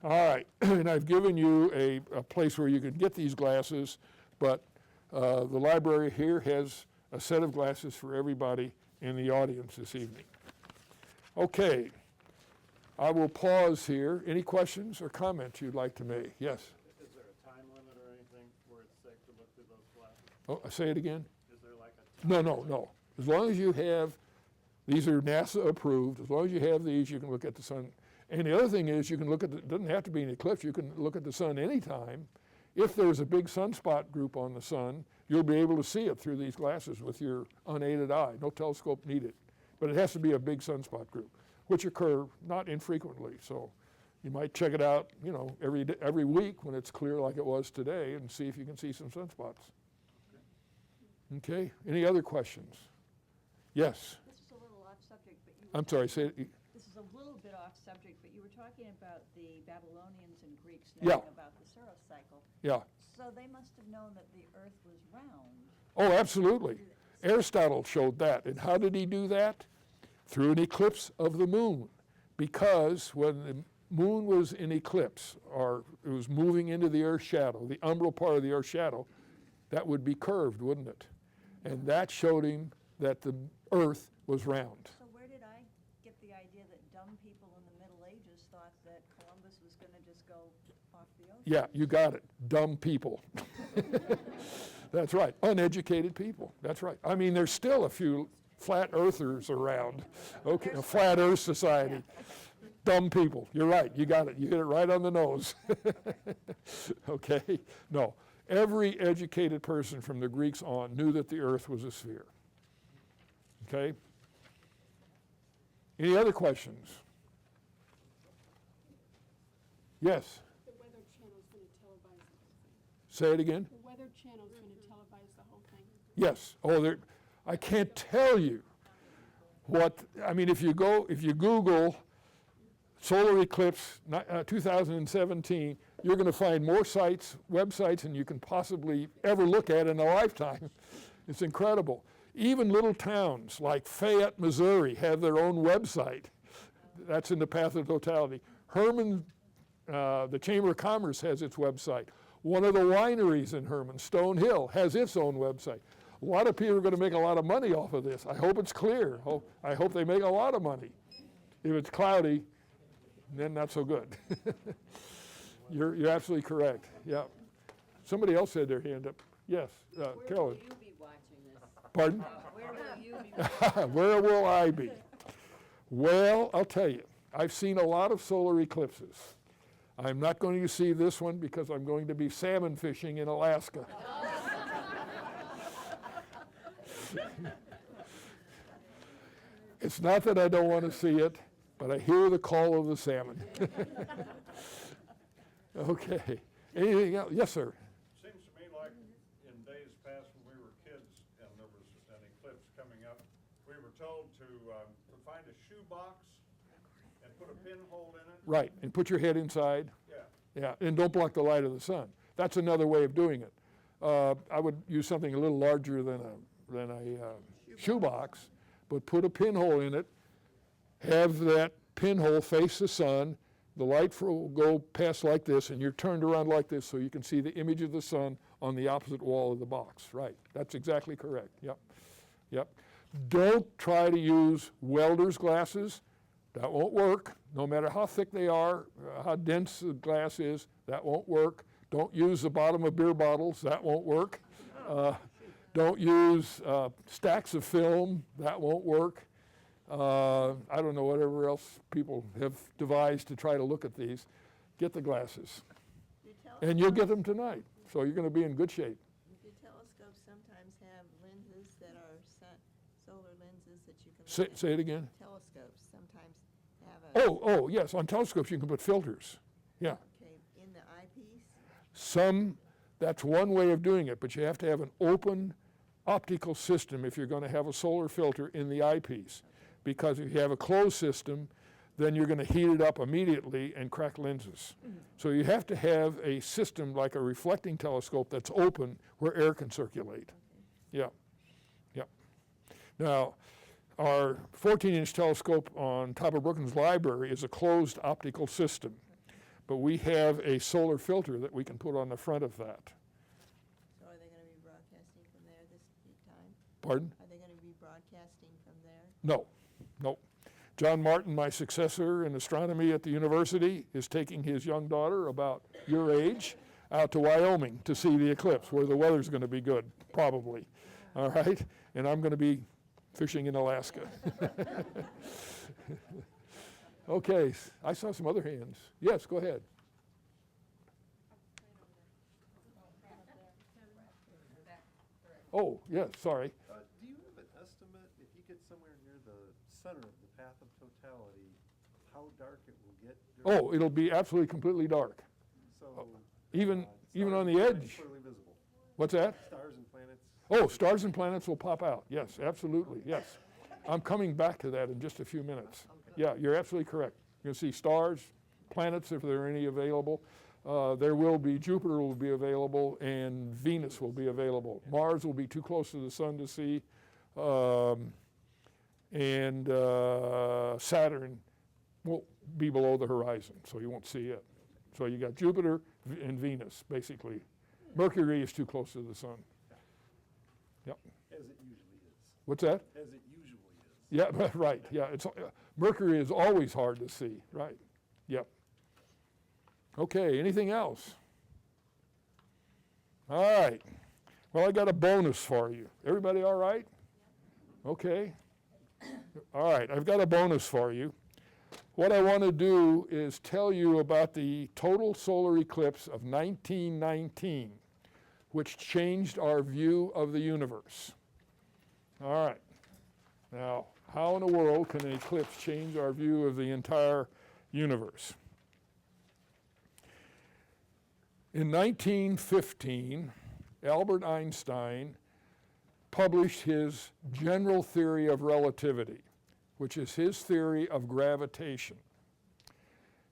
All right, and I've given you a place where you can get these glasses, but the library here has a set of glasses for everybody in the audience this evening. Okay, I will pause here. Any questions or comments you'd like to make? Yes? Is there a time limit or anything where it's safe to look through those glasses? Oh, say it again? Is there like a time? No. As long as you have, these are NASA approved, as long as you have these, you can look at the sun. And the other thing is, you can look at it doesn't have to be an eclipse, you can look at the sun anytime. If there's a big sunspot group on the sun, you'll be able to see it through these glasses with your unaided eye. No telescope needed. But it has to be a big sunspot group, which occur not infrequently. So you might check it out, every week when it's clear like it was today, and see if you can see some sunspots. Okay, any other questions? Yes? This is a little off subject, but you. I'm sorry, say it. This is a little bit off subject, but you were talking about the Babylonians and Greeks Yeah. knowing about the Saros cycle. Yeah. So they must have known that the Earth was round. Oh, absolutely. Aristotle showed that. And how did he do that? Through an eclipse of the moon. Because when the moon was in eclipse, or it was moving into the Earth's shadow, the umbral part of the Earth's shadow, that would be curved, wouldn't it? And that showed him that the Earth was round. So where did I get the idea that dumb people in the Middle Ages thought that Columbus was going to just go off the ocean? Yeah, you got it. Dumb people. That's right. Uneducated people. That's right. I mean, there's still a few flat earthers around. Okay, a flat earth society. Dumb people. You're right. You got it. You hit it right on the nose. Okay? No. Every educated person from the Greeks on knew that the earth was a sphere. Okay? Any other questions? Yes? The Weather Channel's going to televise the whole thing. Say it again? The Weather Channel's going to televise the whole thing. Yes. Oh, I can't tell you what, I mean, if you Google solar eclipse 2017, you're going to find more websites than you can possibly ever look at in a lifetime. It's incredible. Even little towns like Fayette, Missouri have their own website. That's in the path of totality. Herman, the Chamber of Commerce has its website. One of the wineries in Herman, Stone Hill, has its own website. A lot of people are going to make a lot of money off of this. I hope it's clear. I hope they make a lot of money. If it's cloudy, then not so good. You're absolutely correct. Yeah. Somebody else had their hand up. Yes, Carolyn. Where will you be watching this? Pardon? Where will you be watching? Where will I be? Well, I'll tell you. I've seen a lot of solar eclipses. I'm not going to see this one because I'm going to be salmon fishing in Alaska. It's not that I don't want to see it, but I hear the call of the salmon. Okay. Anything else? Yes, sir. Seems to me like in days past when we were kids and there was an eclipse coming up, we were told to find a shoebox and put a pinhole in it. Right, and put your head inside. Yeah. Yeah, and don't block the light of the sun. That's another way of doing it. I would use something a little larger than a shoebox, but put a pinhole in it, have that pinhole face the sun, the light will go past like this, and you're turned around like this so you can see the image of the sun on the opposite wall of the box. Right, that's exactly correct. Yep. Don't try to use welder's glasses. That won't work. No matter how thick they are, how dense the glass is, that won't work. Don't use the bottom of beer bottles, that won't work. Don't use stacks of film, that won't work. I don't know whatever else people have devised to try to look at these. Get the glasses. And you'll get them tonight, so you're going to be in good shape. Your telescopes sometimes have lenses that are solar lenses that you can look at. Say it again. Telescopes sometimes have a. Oh, yes, on telescopes you can put filters. Yeah. Okay, in the eyepiece? That's one way of doing it, but you have to have an open optical system if you're going to have a solar filter in the eyepiece. Because if you have a closed system, then you're going to heat it up immediately and crack lenses. So you have to have a system like a reflecting telescope that's open where air can circulate. Yeah, yeah. Now, our 14-inch telescope on top of Brookings Library is a closed optical system, but we have a solar filter that we can put on the front of that. So are they going to be broadcasting from there this time? Pardon? Are they going to be broadcasting from there? No, no. John Martin, my successor in astronomy at the university, is taking his young daughter, about your age, out to Wyoming to see the eclipse, where the weather's going to be good, probably. All right? And I'm going to be fishing in Alaska. Okay, I saw some other hands. Yes, go ahead. Oh, yes, sorry. Do you have an estimate, if you get somewhere near the center of the path of totality, how dark it will get? Oh, it'll be absolutely completely dark. So, Even stars on the and planets edge. clearly visible. What's that? Stars and planets. Oh, stars and planets will pop out. Yes, absolutely, yes. I'm coming back to that in just a few minutes. Yeah, you're absolutely correct. You'll see stars, planets, if there are any available. There will be, Jupiter will be available, and Venus will be available. Mars will be too close to the sun to see, and Saturn will be below the horizon, so you won't see it. So you got Jupiter and Venus, basically. Mercury is too close to the sun. Yep. As it usually is. What's that? As it usually is. Yeah, right, yeah. Mercury is always hard to see, right. Yep. Okay, anything else? All right. Well, I got a bonus for you. Everybody all right? Okay. All right, I've got a bonus for you. What I want to do is tell you about the total solar eclipse of 1919, which changed our view of the universe. All right. Now, how in the world can an eclipse change our view of the entire universe? In 1915, Albert Einstein published his general theory of relativity, which is his theory of gravitation.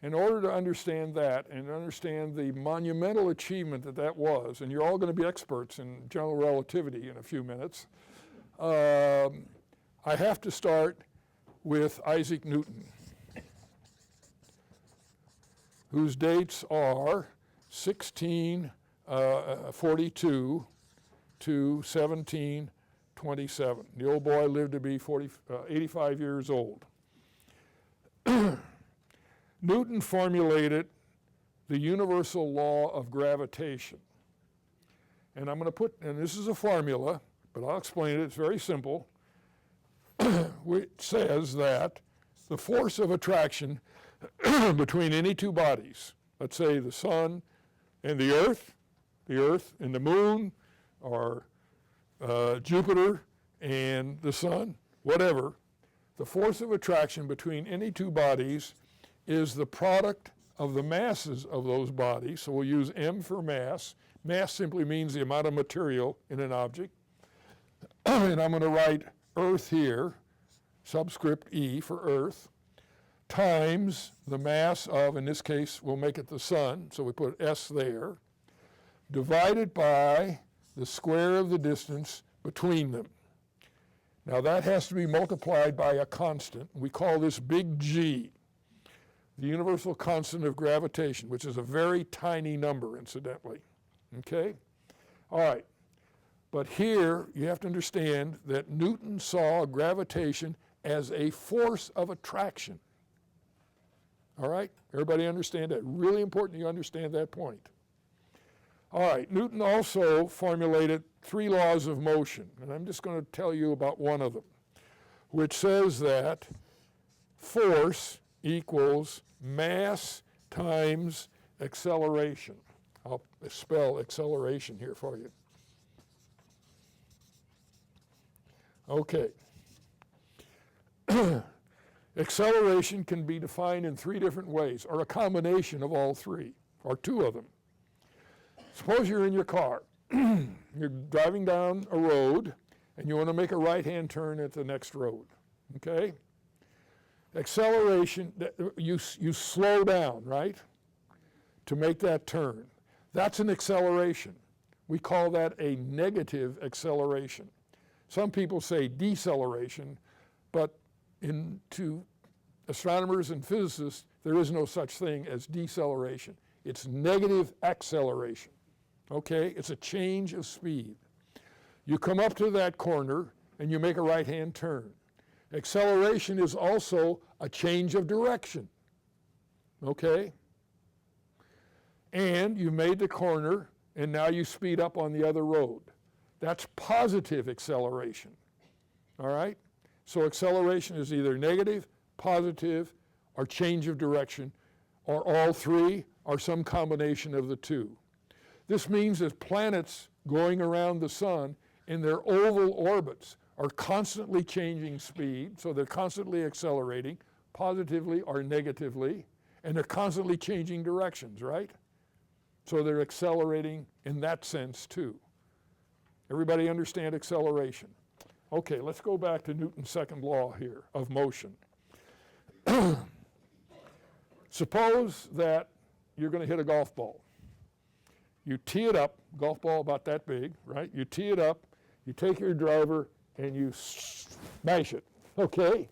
In order to understand that and understand the monumental achievement that was, and you're all going to be experts in general relativity in a few minutes, I have to start with Isaac Newton, whose dates are 1642 to 1727. The old boy lived to be 85 years old. Newton formulated the universal law of gravitation. And I'm going to and this is a formula, but I'll explain it, it's very simple, which says that the force of attraction between any two bodies, let's say the sun and the earth and the moon, or Jupiter and the sun, whatever, the force of attraction between any two bodies is the product of the masses of those bodies. So we'll use M for mass. Mass simply means the amount of material in an object. And I'm going to write Earth here, subscript E for Earth, times the mass of, in this case, we'll make it the sun, so we put S there, divided by the square of the distance between them. Now that has to be multiplied by a constant. We call this big G, the universal constant of gravitation, which is a very tiny number, incidentally. Okay? All right. But here you have to understand that Newton saw gravitation as a force of attraction. All right? Everybody understand that? Really important you understand that point. All right, Newton also formulated 3 laws of motion, and I'm just going to tell you about one of them, which says that force equals mass times acceleration. I'll spell acceleration here for you. Okay. Acceleration can be defined in 3 different ways, or a combination of all 3, or 2 of them. Suppose you're in your car. You're driving down a road, and you want to make a right-hand turn at the next road, okay? Acceleration, you slow down, right, to make that turn. That's an acceleration. We call that a negative acceleration. Some people say deceleration, but to astronomers and physicists, there is no such thing as deceleration. It's negative acceleration, okay? It's a change of speed. You come up to that corner and you make a right-hand turn. Acceleration is also a change of direction, okay? And you made the corner and now you speed up on the other road. That's positive acceleration, all right? So acceleration is either negative, positive, or change of direction, or all 3, or some combination of the 2. This means that planets going around the sun in their oval orbits are constantly changing speed, so they're constantly accelerating, positively or negatively, and they're constantly changing directions, right? So they're accelerating in that sense too. Everybody understand acceleration? Okay, let's go back to Newton's second law here of motion. Suppose that you're going to hit a golf ball. You tee it up, golf ball about that big, right? You tee it up, you take your driver, and you smash it, okay?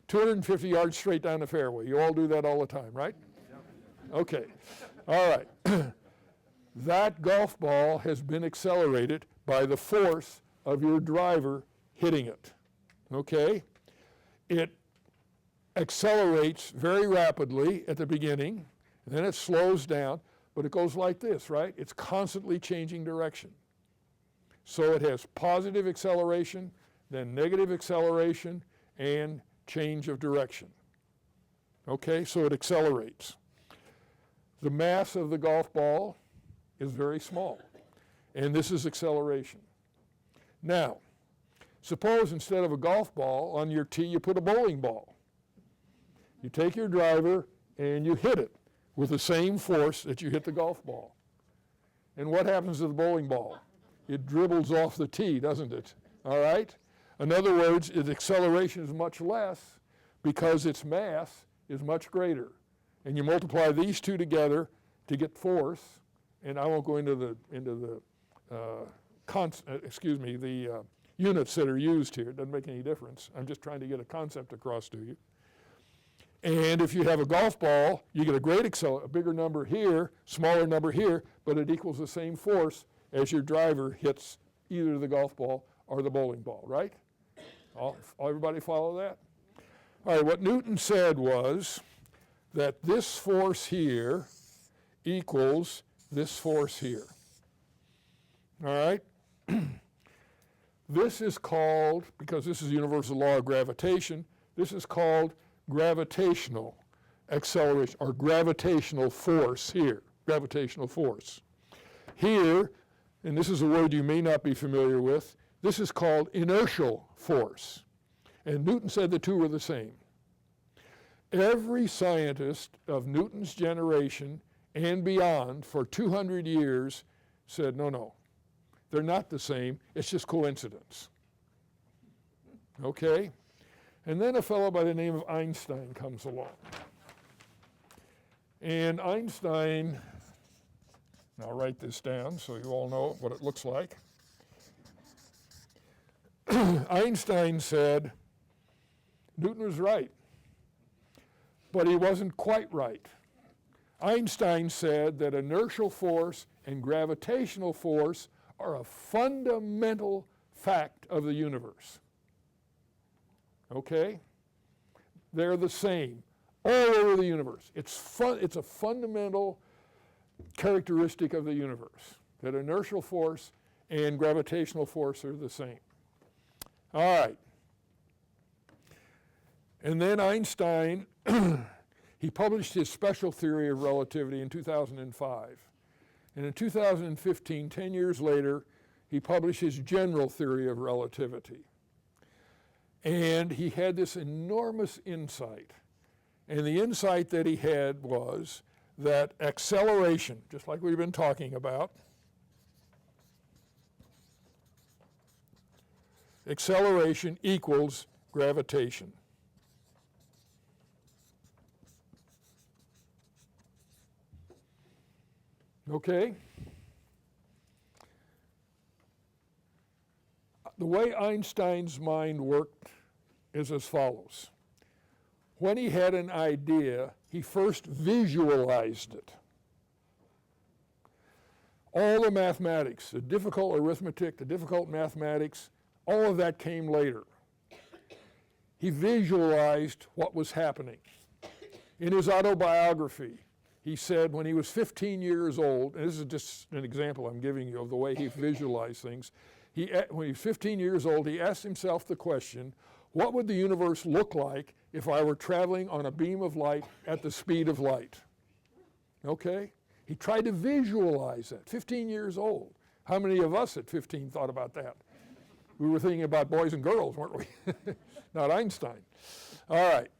250 yards straight down the fairway. You all do that all the time, right? Okay, all right. That golf ball has been accelerated by the force of your driver hitting it, okay? It accelerates very rapidly at the beginning, and then it slows down, but it goes like this, right? It's constantly changing direction. So it has positive acceleration, then negative acceleration, and change of direction. Okay, so it accelerates. The mass of the golf ball is very small, and this is acceleration. Now, suppose instead of a golf ball on your tee, you put a bowling ball. You take your driver and you hit it with the same force that you hit the golf ball. And what happens to the bowling ball? It dribbles off the tee, doesn't it? All right? In other words, its acceleration is much less because its mass is much greater. And you multiply these 2 together to get force, and I won't go into the units that are used here. It doesn't make any difference. I'm just trying to get a concept across to you. And if you have a golf ball, you get a bigger number here, smaller number here, but it equals the same force as your driver hits either the golf ball or the bowling ball, right? Everybody follow that? All right, what Newton said was that this force here equals this force here. All right? This is called, because this is the universal law of gravitation, this is called gravitational acceleration, or gravitational force here, gravitational force. Here, and this is a word you may not be familiar with, this is called inertial force. And Newton said the 2 were the same. Every scientist of Newton's generation and beyond for 200 years said, no, they're not the same, it's just coincidence. Okay? And then a fellow by the name of Einstein comes along. And Einstein, I'll write this down so you all know what it looks like. Einstein said Newton was right, but he wasn't quite right. Einstein said that inertial force and gravitational force are a fundamental fact of the universe. Okay? They're the same all over the universe. It's a fundamental characteristic of the universe. that inertial force and gravitational force are the same. All right. And then Einstein, he published his special theory of relativity in 2005. And in 2015, 10 years later, he published his general theory of relativity. And he had this enormous insight. And the insight that he had was that acceleration, just like we've been talking about, acceleration equals gravitation. Okay? The way Einstein's mind worked is as follows. When he had an idea, he first visualized it. All the mathematics, the difficult arithmetic, the difficult mathematics, all of that came later. He visualized what was happening. In his autobiography, he said when he was 15 years old, and this is just an example I'm giving you of the way he visualized things, when he was 15 years old, he asked himself the question, what would the universe look like if I were traveling on a beam of light at the speed of light? Okay? He tried to visualize that, 15 years old. How many of us at 15 thought about that? We were thinking about boys and girls, weren't we? Not Einstein. All right.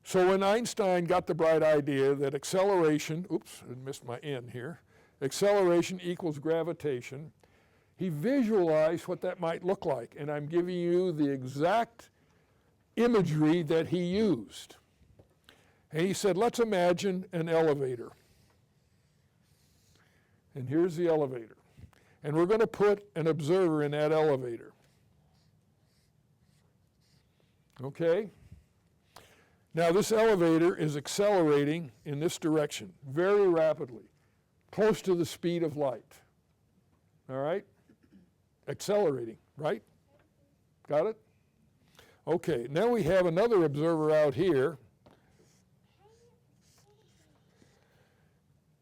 So when Einstein got the bright idea that acceleration, oops, I missed my N here, acceleration equals gravitation, he visualized what that might look like. And I'm giving you the exact imagery that he used. And he said, let's imagine an elevator. And here's the elevator. And we're going to put an observer in that elevator. Okay? Now this elevator is accelerating in this direction very rapidly, close to the speed of light. All right? Accelerating, right? Got it? Okay, now we have another observer out here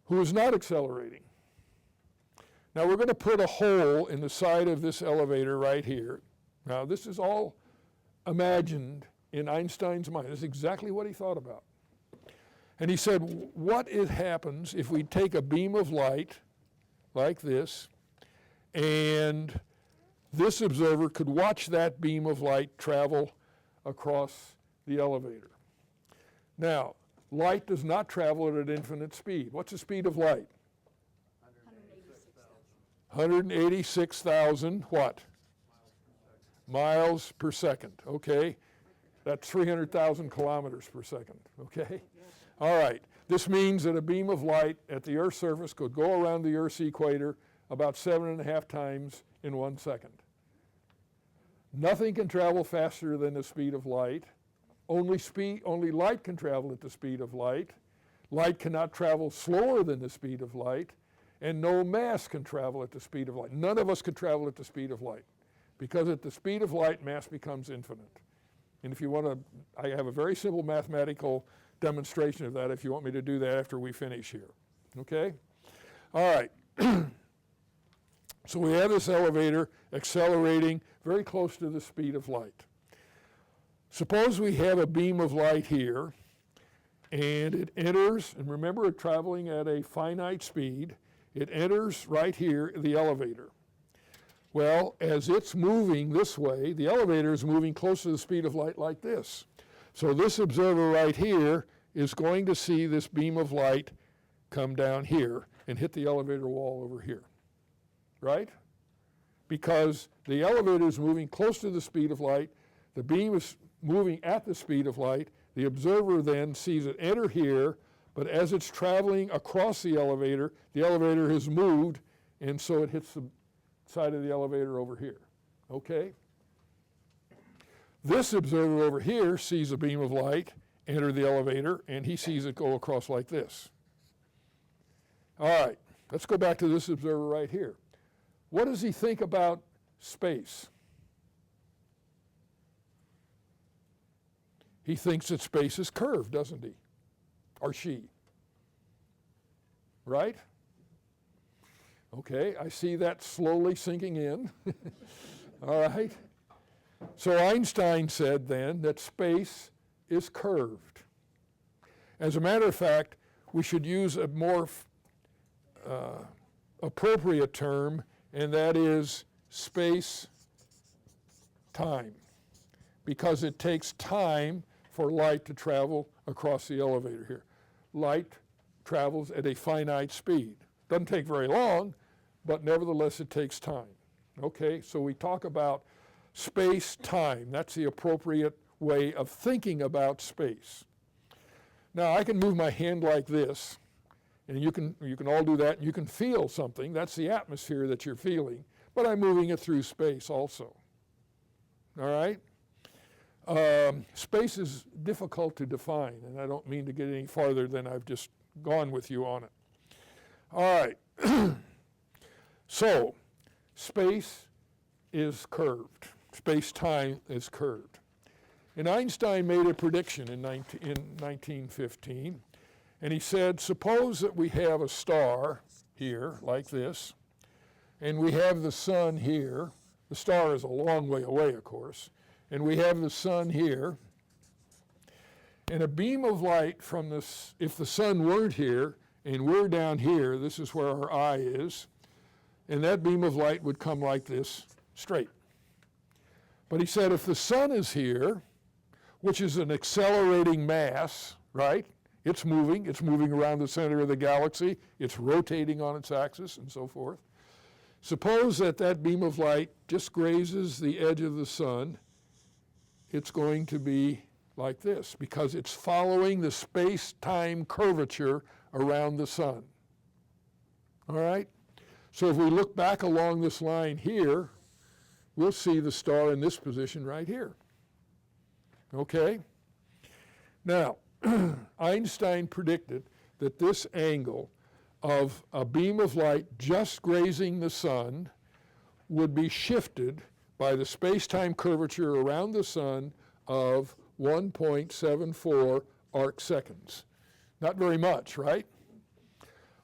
who is not accelerating. Now we're going to put a hole in the side of this elevator right here. Now this is all imagined in Einstein's mind. This is exactly what he thought about. And he said, what happens if we take a beam of light like this, and this observer could watch that beam of light travel across the elevator? Now, light does not travel at an infinite speed. What's the speed of light? 186,000 what? Miles per second, okay? That's 300,000 kilometers per second, okay? All right, this means that a beam of light at the Earth's surface could go around the Earth's equator about 7.5 times in 1 second. Nothing can travel faster than the speed of light. Only light can travel at the speed of light. Light cannot travel slower than the speed of light, and no mass can travel at the speed of light. None of us could travel at the speed of light, because at the speed of light, mass becomes infinite. And if you want to, I have a very simple mathematical demonstration of that if you want me to do that after we finish here. Okay? All right. So we have this elevator accelerating very close to the speed of light. Suppose we have a beam of light here, and it enters, and remember it's traveling at a finite speed, it enters right here, the elevator. Well, as it's moving this way, the elevator is moving close to the speed of light like this. So this observer right here is going to see this beam of light come down here and hit the elevator wall over here, right? Because the elevator is moving close to the speed of light, the beam is moving at the speed of light, the observer then sees it enter here, but as it's traveling across the elevator has moved, and so it hits the side of the elevator over here, okay? This observer over here sees a beam of light enter the elevator, and he sees it go across like this. All right, let's go back to this observer right here. What does he think about space? He thinks that space is curved, doesn't he? Or she. Right? Okay, I see that slowly sinking in. All right. So Einstein said then that space is curved. As a matter of fact, we should use a more appropriate term, and that is space-time, because it takes time for light to travel across the elevator here. Light travels at a finite speed. Doesn't take very long, but nevertheless it takes time. Okay, so we talk about space-time. That's the appropriate way of thinking about space. Now I can move my hand like this, and you can all do that, and you can feel something. That's the atmosphere that you're feeling, but I'm moving it through space also. All right? Space is difficult to define, and I don't mean to get any farther than I've just gone with you on it. All right. So, space is curved. Space-time is curved. And Einstein made a prediction in 1915, and he said, suppose that we have a star here, like this, and we have the sun here. The star is a long way away, of course. And we have the sun here. And a beam of light from this, if the sun weren't here, and we're down here, this is where our eye is, and that beam of light would come like this, straight. But he said if the sun is here, which is an accelerating mass, right? It's moving around the center of the galaxy, it's rotating on its axis and so forth. Suppose that that beam of light just grazes the edge of the sun, it's going to be like this because it's following the space-time curvature around the sun. All right? So if we look back along this line here, we'll see the star in this position right here. Okay? Now, Einstein predicted that this angle of a beam of light just grazing the sun would be shifted by the space-time curvature around the sun of 1.74 arc seconds. Not very much, right?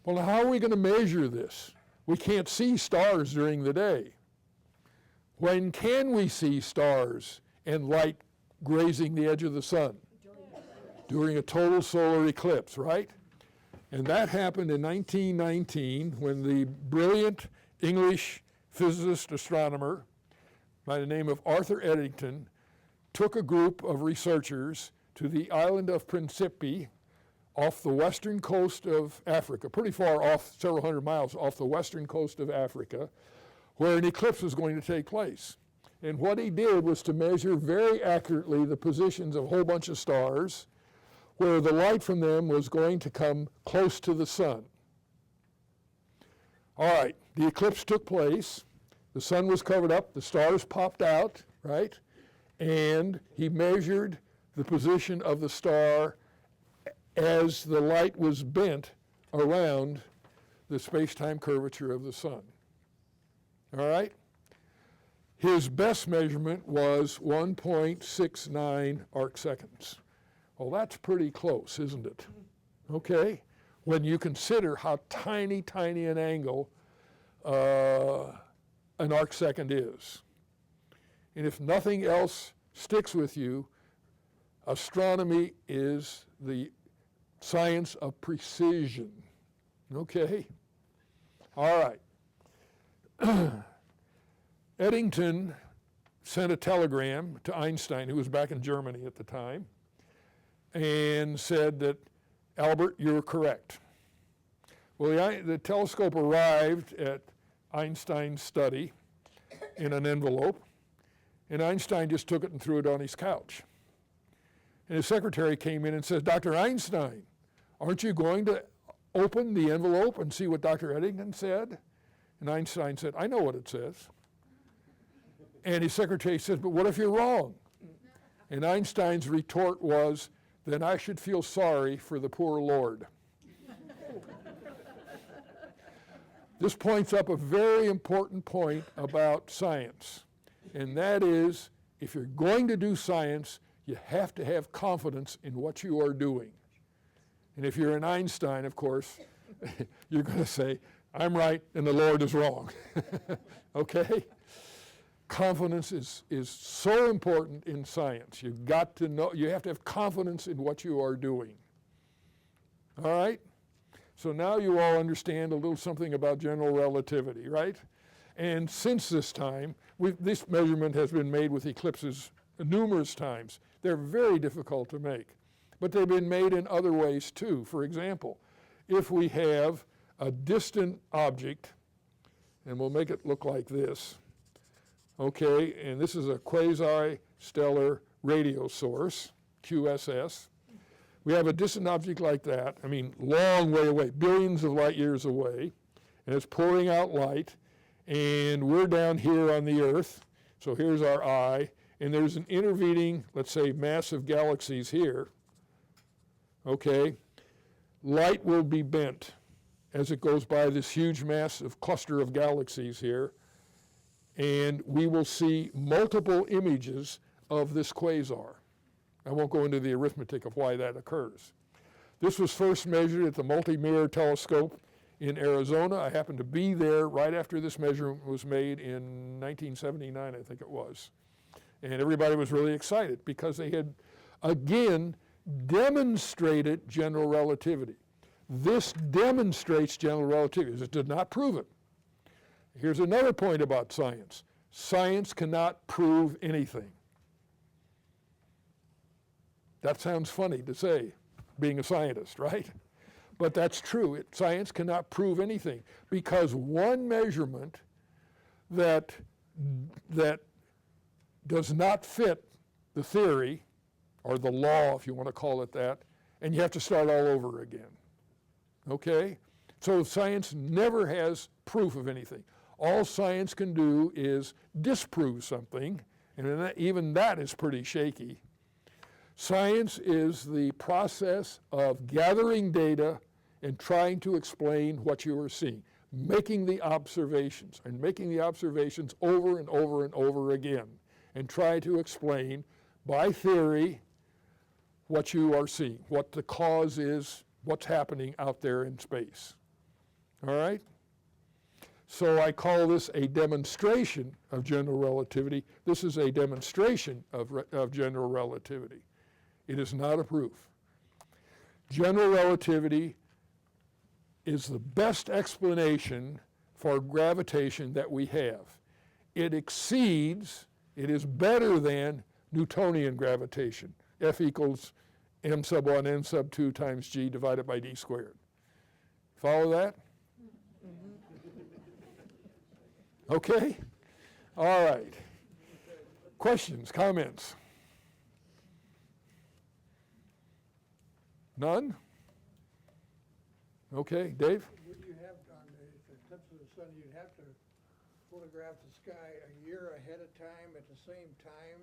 Well, now how are we going to measure this? We can't see stars during the day. When can we see stars and light grazing the edge of the sun? During a total solar eclipse, right? And that happened in 1919 when the brilliant English physicist astronomer by the name of Arthur Eddington took a group of researchers to the island of Principe off the western coast of Africa, pretty far off, several hundred miles off the western coast of Africa, where an eclipse was going to take place. And what he did was to measure very accurately the positions of a whole bunch of stars where the light from them was going to come close to the sun. All right, the eclipse took place. The sun was covered up, the stars popped out, right? And he measured the position of the star as the light was bent around the space-time curvature of the sun. All right? His best measurement was 1.69 arc seconds. Well, that's pretty close, isn't it? Okay? When you consider how tiny, tiny an angle an arc second is. And if nothing else sticks with you, astronomy is the science of precision. Okay? All right. Eddington sent a telegram to Einstein, who was back in Germany at the time, and said that, Albert, you're correct. Well, the telescope arrived at Einstein's study in an envelope, and Einstein just took it and threw it on his couch. And his secretary came in and says, Dr. Einstein, aren't you going to open the envelope and see what Dr. Eddington said? And Einstein said, I know what it says. And his secretary says, but what if you're wrong? And Einstein's retort was, then I should feel sorry for the poor Lord. This points up a very important point about science, and that is, if you're going to do science, you have to have confidence in what you are doing. And if you're an Einstein, of course, you're going to say, I'm right and the Lord is wrong. Okay? Confidence is so important in science. You've got to know, you have to have confidence in what you are doing. All right? So now you all understand a little something about general relativity, right? And since this time, this measurement has been made with eclipses numerous times. They're very difficult to make, but they've been made in other ways too. For example, if we have a distant object, and we'll make it look like this, okay, and this is a quasi-stellar radio source, QSS. We have a distant object like that, I mean, long way away, billions of light years away, and it's pouring out light, and we're down here on the Earth, so here's our eye, and there's an intervening, let's say, mass of galaxies here, okay? Light will be bent as it goes by this huge massive cluster of galaxies here, and we will see multiple images of this quasar. I won't go into the arithmetic of why that occurs. This was first measured at the multi-mirror telescope in Arizona. I happened to be there right after this measurement was made in 1979, I think it was. And everybody was really excited because they had, again, demonstrated general relativity. This demonstrates general relativity. It did not prove it. Here's another point about science. Science cannot prove anything. That sounds funny to say, being a scientist, right? But that's true. Science cannot prove anything because one measurement that does not fit the theory, or the law, if you want to call it that, and you have to start all over again. Okay? So science never has proof of anything. All science can do is disprove something, and even that is pretty shaky. Science is the process of gathering data and trying to explain what you are seeing, making the observations, and making the observations over and over and over again, and try to explain by theory what you are seeing, what the cause is, what's happening out there in space. All right? So I call this a demonstration of general relativity. This is a demonstration of general relativity. It is not a proof. General relativity is the best explanation for gravitation that we have. It exceeds, it is better than Newtonian gravitation. F equals m sub 1 n sub 2 times g divided by d squared. Follow that? Okay? All right. Questions, comments? None? Okay, Dave? Would you have, on the eclipse of the sun, you'd have to photograph the sky a year ahead of time at the same time?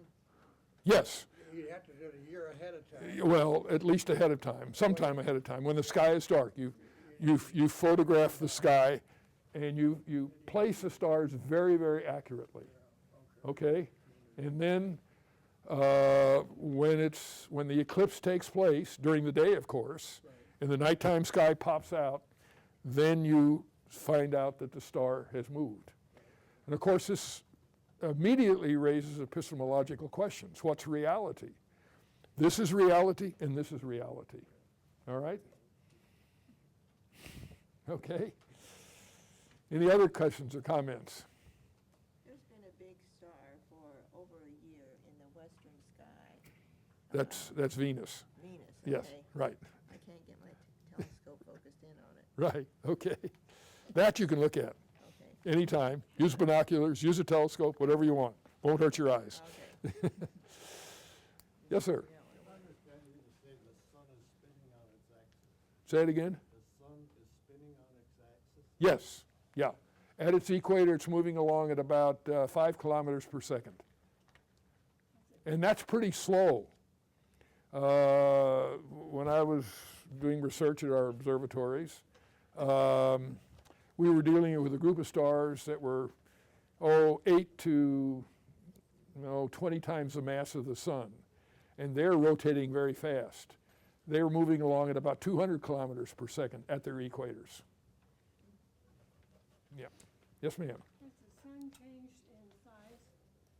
Yes. You'd have to do it a year ahead of time. Well, at least ahead of time, sometime ahead of time. When the sky is dark, you photograph the sky and you place the stars very, very accurately. Okay? And then when the eclipse takes place, during the day, of course, and the nighttime sky pops out, then you find out that the star has moved. And of course, this immediately raises epistemological questions. What's reality? This is reality, and this is reality. All right? Okay. Any other questions or comments? There's been a big star for over a year in the western sky. That's Venus. Venus, Yes, okay. right. I can't get my telescope focused in on it. Right, okay. That you can look at Okay, anytime. Use binoculars, use a telescope, whatever you want. Won't hurt your eyes. okay. Yes, sir. I understand you to say the sun is spinning on its axis. Say it again. The sun is spinning on its axis? Yes, yeah. At its equator, it's moving along at about 5 kilometers per second. And that's pretty slow. When I was doing research at our observatories, we were dealing with a group of stars that were, 8 to 20 times the mass of the sun. And they're rotating very fast. They were moving along at about 200 kilometers per second at their equators. Yeah. Yes, ma'am. Has the sun changed in size?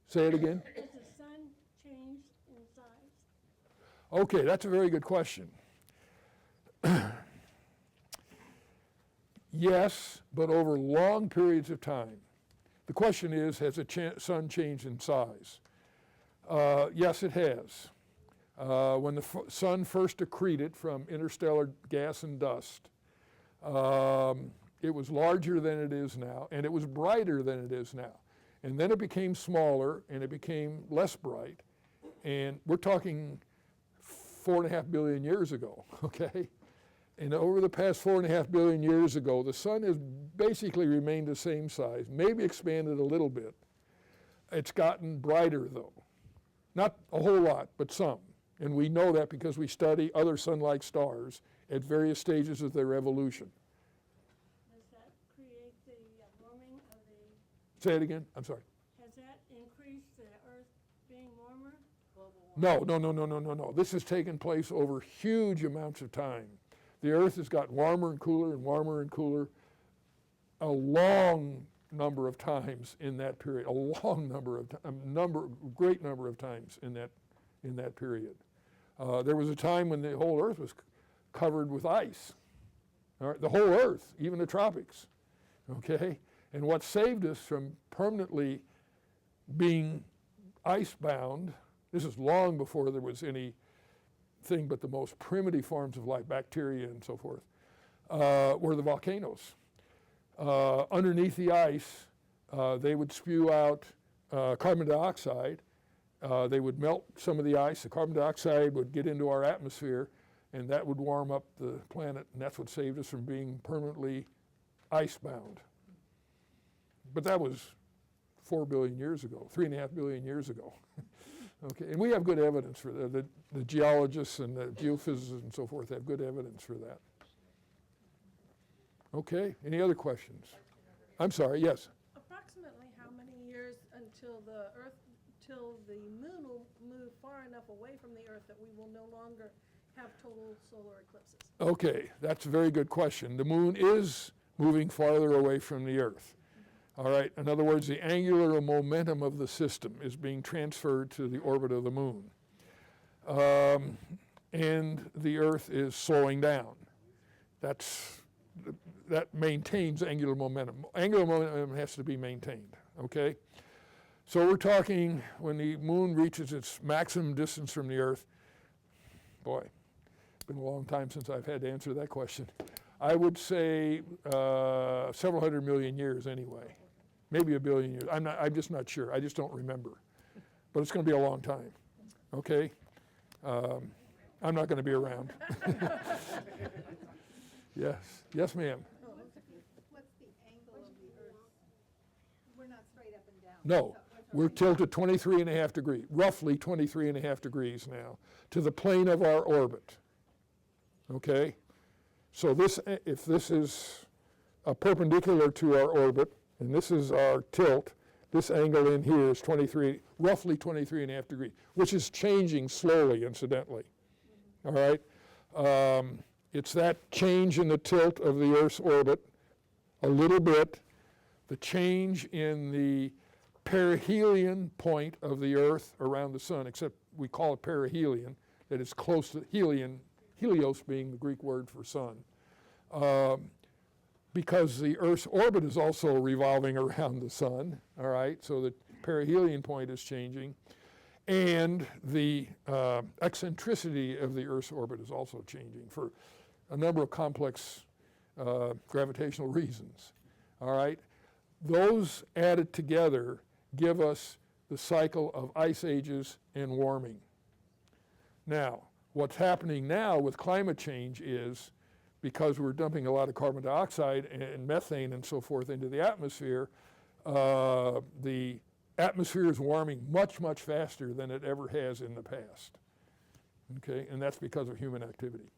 Say it again. Has the sun changed in size? Okay, that's a very good question. Yes, but over long periods of time. The question is, has the sun changed in size? Yes, it has. When the sun first accreted from interstellar gas and dust, it was larger than it is now, and it was brighter than it is now. And then it became smaller, and it became less bright. And we're talking 4.5 billion years ago, okay? And over the past 4.5 billion years ago, the sun has basically remained the same size, maybe expanded a little bit. It's gotten brighter, though. Not a whole lot, but some. And we know that because we study other sun-like stars at various stages of their evolution. Does that create the warming of the, Say it again, I'm sorry. has that increased the Earth being warmer? No. This has taken place over huge amounts of time. The Earth has gotten warmer and cooler and warmer and cooler a long number of times in that period, great number of times in that period. There was a time when the whole Earth was covered with ice. All right, the whole Earth, even the tropics, okay? And what saved us from permanently being ice-bound, this is long before there was anything but the most primitive forms of life, bacteria and so forth, were the volcanoes. Underneath the ice, they would spew out carbon dioxide. They would melt some of the ice. The carbon dioxide would get into our atmosphere, and that would warm up the planet, and that's what saved us from being permanently ice-bound. But that was 4 billion years ago, 3.5 billion years ago. Okay, and we have good evidence for that. The geologists and the geophysicists and so forth have good evidence for that. Okay, any other questions? I'm sorry, yes. Approximately how many years until the moon will move far enough away from the Earth that we will no longer have total solar eclipses? Okay, that's a very good question. The moon is moving farther away from the Earth. All right, in other words, the angular momentum of the system is being transferred to the orbit of the moon. And the Earth is slowing down. That maintains angular momentum. Angular momentum has to be maintained, okay? So we're talking when the moon reaches its maximum distance from the Earth, boy, it's been a long time since I've had to answer that question. I would say several hundred million years anyway, maybe 1 billion years. I'm just not sure. I just don't remember. But it's going to be a long time, okay? I'm not going to be around. Yes, ma'am. What's the angle of the Earth? We're not straight up and down. No, we're tilted 23.5 degrees, roughly 23.5 degrees now, to the plane of our orbit, okay? So if this is perpendicular to our orbit, and this is our tilt, this angle in here is roughly 23.5 degrees, which is changing slowly, incidentally, all right? It's that change in the tilt of the Earth's orbit, a little bit, the change in the perihelion point of the Earth around the sun, except we call it perihelion, that it's close to helios being the Greek word for sun, because the Earth's orbit is also revolving around the sun, all right? So the perihelion point is changing, and the eccentricity of the Earth's orbit is also changing for a number of complex gravitational reasons, all right? Those added together give us the cycle of ice ages and warming. Now, what's happening now with climate change is, because we're dumping a lot of carbon dioxide and methane and so forth into the atmosphere is warming much, much faster than it ever has in the past, okay? And that's because of human activity.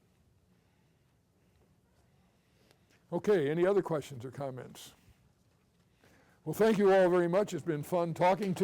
Okay, any other questions or comments? Well, thank you all very much. It's been fun talking to you.